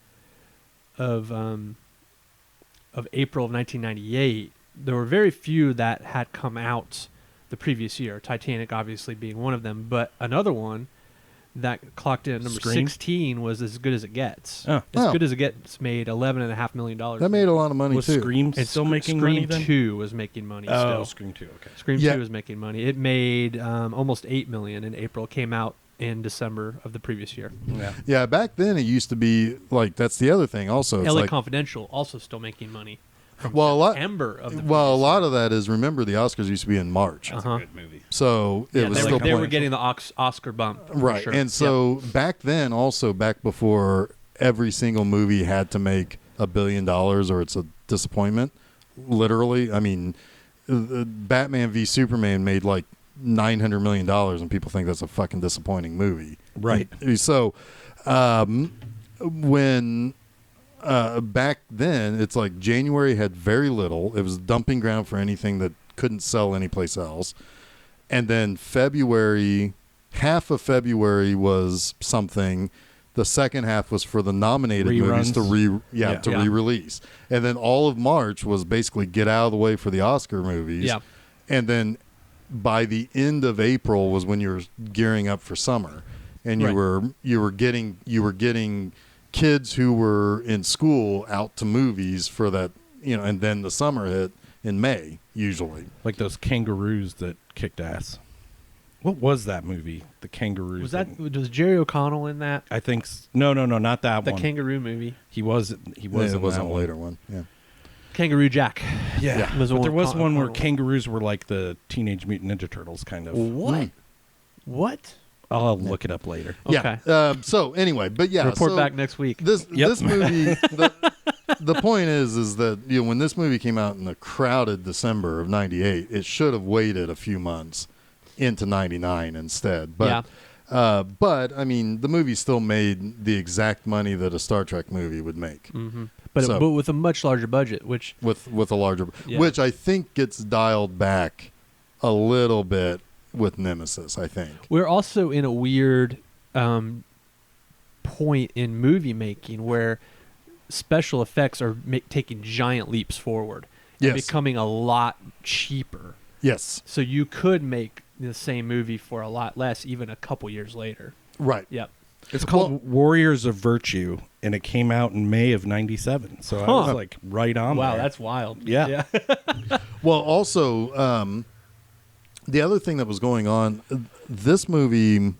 of April of 1998, there were very few that had come out the previous year. Titanic obviously being one of them, but another one that clocked in at number Scream? 16 was As Good as It Gets. Oh. As Oh. Good as It Gets made $11.5 million. That made a lot of money Was too. Scream And still making Scream money then? 2 was making money Oh, still. Scream 2. Okay. Scream Yeah. 2 was making money. It made almost $8 million in April. Came out in December of the previous year. Yeah. Yeah, back then it used to be like that's the other thing. Also, it's LA like Confidential also still making money. From well, a lot. September of the Well, a previous lot year. of that is remember the Oscars used to be in March, That's Uh-huh. a good movie. so it Yeah, was they, still were, they were playing. getting the Oscar bump. for Right. sure. And so back then, also back before every single movie had to make $1 billion or it's a disappointment. Literally, I mean, Batman v Superman made like $900 million, and people think that's a fucking disappointing movie. Right. So, when back then, it's like January had very little. It was dumping ground for anything that couldn't sell anyplace else. And then February, half of February was something. The second half was for the nominated movies to Reruns. Yeah. re-release. And then all of March was basically get out of the way for the Oscar movies. Yeah. And then by the end of April was when you were gearing up for summer. And you Right. were getting kids who were in school out to movies for that, and then the summer hit in May usually. Like those kangaroos that kicked ass. What was that movie? The kangaroos. Was Jerry O'Connell in that? I think. No, not that The one. kangaroo movie. He was. He was. Yeah, it in wasn't that a one. later one. Yeah. Kangaroo Jack. Yeah, Was the but one there was with one where O'Connell. kangaroos were like the Teenage Mutant Ninja Turtles, kind of. What? What? I'll look it up later. Okay. Yeah. So anyway, but yeah. Report so back next week. This Yep. movie. The point is that when this movie came out in the crowded December of '98, it should have waited a few months into '99 instead. But but I mean, the movie still made the exact money that a Star Trek movie would make. Mm-hmm. But, So- but with a much larger budget, which with a larger, Yeah. which I think gets dialed back a little bit with Nemesis. I think. we're also in a weird point in movie making where special effects are taking giant leaps forward and Yes. becoming a lot cheaper. Yes. So you could make the same movie for a lot less, even a couple years later. Right. Yep. It's called Warriors of Virtue, and it came out in May of '97. So I was Huh. like right on. Wow, there. that's wild. Yeah. Well, also, the other thing that was going on, this movie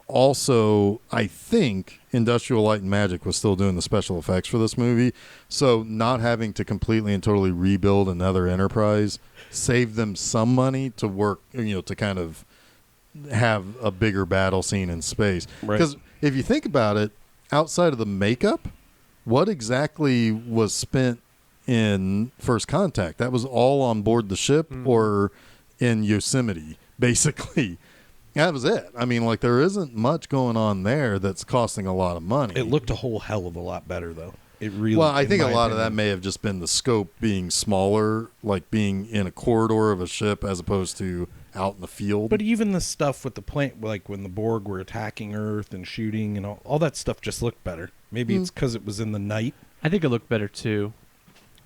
also, I think Industrial Light and Magic was still doing the special effects for this movie. So not having to completely and totally rebuild another Enterprise saved them some money to work, to kind of have a bigger battle scene in space. Right. Because if you think about it, outside of the makeup, what exactly was spent in First Contact? That was all on board the ship or in Yosemite, basically. That was it. I mean, like, there isn't much going on there that's costing a lot of money. It looked a whole hell of a lot better, though. It really. Well, I in think a my lot of that opinion. may have just been the scope being smaller, like being in a corridor of a ship as opposed to out in the field. But even the stuff with the plane, like when the Borg were attacking Earth and shooting and all that stuff just looked better. Maybe it's because it was in the night. I think it looked better too.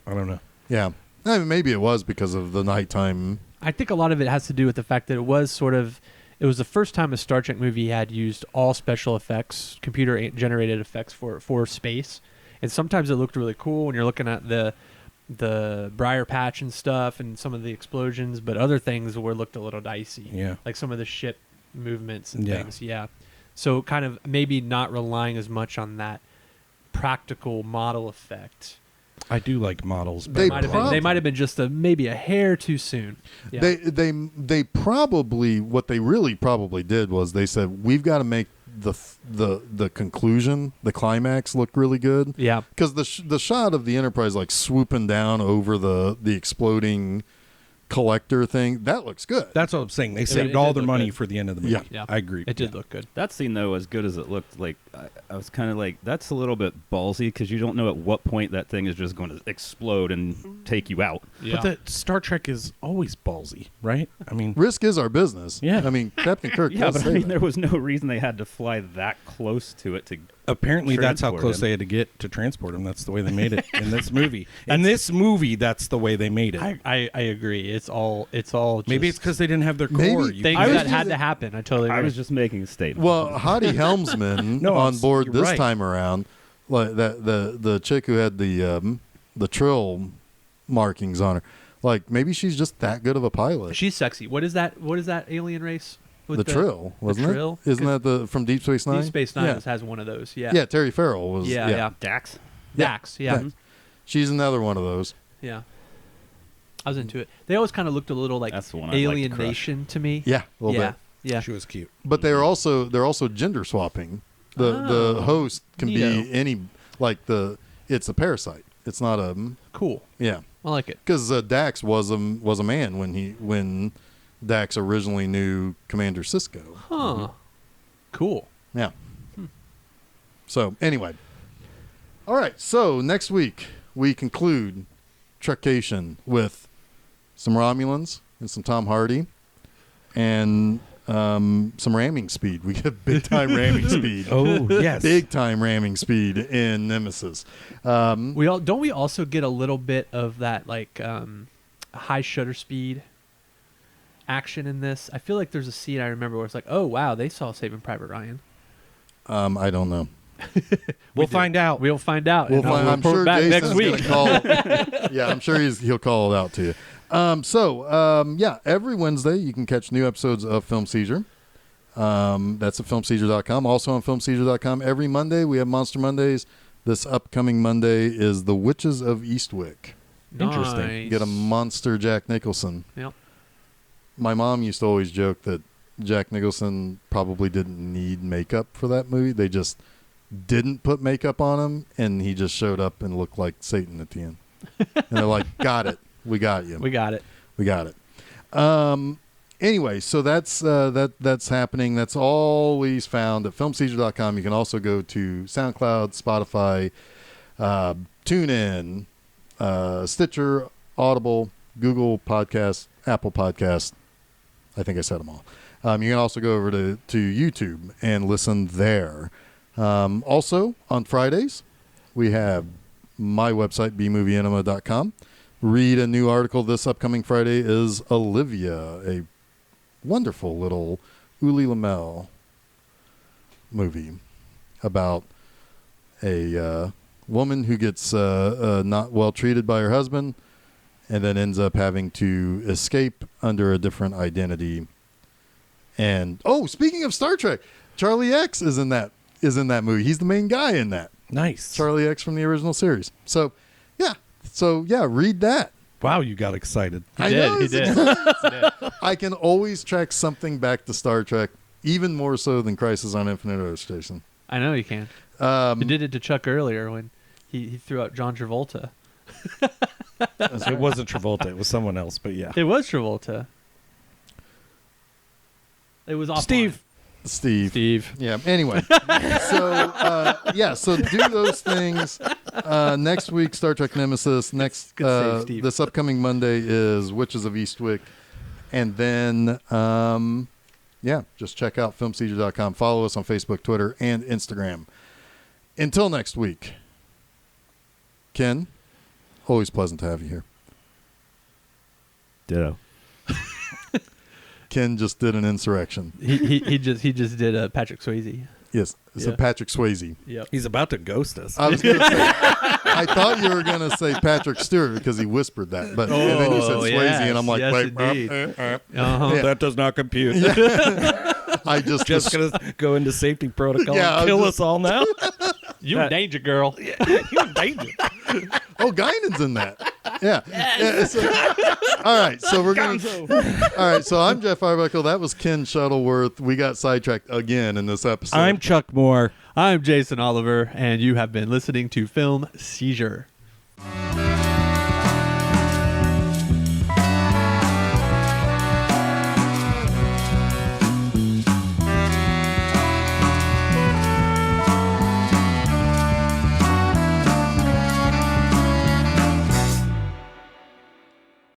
I don't know. Yeah. I mean, maybe it was because of the nighttime. I think a lot of it has to do with the fact that it was the first time a Star Trek movie had used all special effects, computer generated effects for space. And sometimes it looked really cool when you're looking at the briar patch and stuff and some of the explosions, but other things looked a little dicey. Yeah. Like some of the ship movements and Yeah. things. Yeah. So kind of maybe not relying as much on that practical model effect. I do like models. They better. They might have been just maybe a hair too soon. Yeah. They probably, what they really probably did was they said, we've got to make the conclusion, the climax look really good. Yeah. Because the shot of the Enterprise like swooping down over the exploding collector thing, that looks good. That's what I'm saying. They it saved did all their look money good. for the end of the movie. Yeah. Yeah. I agree. It did look good. That scene, though, as good as it looked, like I was kind of like, that's a little bit ballsy because you don't know at what point that thing is just going to explode and take you out. Yeah. But the Star Trek is always ballsy, right? I mean, Risk is our business. Yeah. I mean, Captain Kirk Yeah, does but say I mean, that. there was no reason they had to fly that close to it to Apparently, that's how transport close him. they had to get to transport him. That's the way they made it in this movie. In this movie, that's the way they made it. I agree. It's all just, Maybe it's because they didn't have their Maybe core. things I was that just- had to happen. I totally agree. I was just making a statement. Well, Hottie Helmsman No, on board you're this right. time around, like that the chick who had the Trill markings on her. Like maybe she's just that good of a pilot. She's sexy. What is that alien race? With the Trill, wasn't Trill? it? Isn't that the from Deep Space Nine? Deep Space Nine Yeah. has one of those. Yeah. Yeah, Terry Farrell was. Yeah. Dax. Dax. Yeah. Dax. She's another one of those. Yeah. I was into it. They always kind of looked a little like That's the one I'd like to Alien crush. Nation to me. Yeah, a little yeah. bit. Yeah. She was cute. But they're also gender swapping. The Oh. host can Neato. be any it's a parasite. It's not a Cool. yeah. I like it. Because Dax was a man when Dax originally knew Commander Sisko. Huh. Cool. Yeah. So anyway, all right. So next week we conclude Trekation with some Romulans and some Tom Hardy and some ramming speed. We get big time ramming speed. Oh, yes. Big time ramming speed in Nemesis. We also get a little bit of that like high shutter speed action in this. I feel like there's a scene I remember where it's like, oh wow, they saw Saving Private Ryan. I don't know. We'll find out. We'll find out. We'll and I'll find. I'm report sure back Jason's next week. gonna call. Yeah, I'm sure he'll call it out to you. Yeah, every Wednesday you can catch new episodes of Film Seizure. That's at filmseizure.com. Also on filmseizure.com. Every Monday we have Monster Mondays. This upcoming Monday is The Witches of Eastwick. Interesting. Nice. Get a monster Jack Nicholson. Yep. My mom used to always joke that Jack Nicholson probably didn't need makeup for that movie. They just didn't put makeup on him, and he just showed up and looked like Satan at the end. And they're like, got it. We got you. We got it. We got it. Anyway, so that's happening. That's always found at filmseizure.com. You can also go to SoundCloud, Spotify, TuneIn, Stitcher, Audible, Google Podcasts, Apple Podcasts. I think I said them all. You can also go over to YouTube and listen there. Also, on Fridays, we have my website, bmovieenema.com. Read a new article this upcoming Friday is Olivia, a wonderful little Uli Lamel movie about a woman who gets not well treated by her husband and then ends up having to escape under a different identity. And speaking of Star Trek, Charlie X is in that movie. He's the main guy in that. Nice. Charlie X from the original series. So read that. Wow, you got excited. I did, know, he it's did. exciting. I can always track something back to Star Trek, even more so than Crisis on Infinite Earth Station. I know you can. You did it to Chuck earlier when he threw out John Travolta. It wasn't Travolta. It was someone else, but yeah. It was Travolta. It was off Steve. Steve. Yeah. Anyway, so do those things. Next week, Star Trek Nemesis. Next, Good save, Steve. this upcoming Monday is Witches of Eastwick, and then just check out filmseizure.com. Follow us on Facebook, Twitter, and Instagram. Until next week, Ken. Always pleasant to have you here. Ditto. Ken just did an insurrection. He just did Patrick Swayze. Yes, it's a Yeah. Patrick Swayze. Yep. He's about to ghost us. I was going to say, I thought you were going to say Patrick Stewart because he whispered that, but and then you said Swayze, yes, and I'm like, yes, wait, indeed. Uh-huh. Yeah. That does not compute. I just Just going to go into safety protocol Yeah, and kill I'm us all now? You in danger, girl. You're in danger. Oh, Guinan's in that. Yeah. All right, so we're going to. All right, so I'm Jeff Arbuckle. That was Ken Shuttleworth. We got sidetracked again in this episode. I'm Chuck Moore. I'm Jason Oliver, and you have been listening to Film Seizure.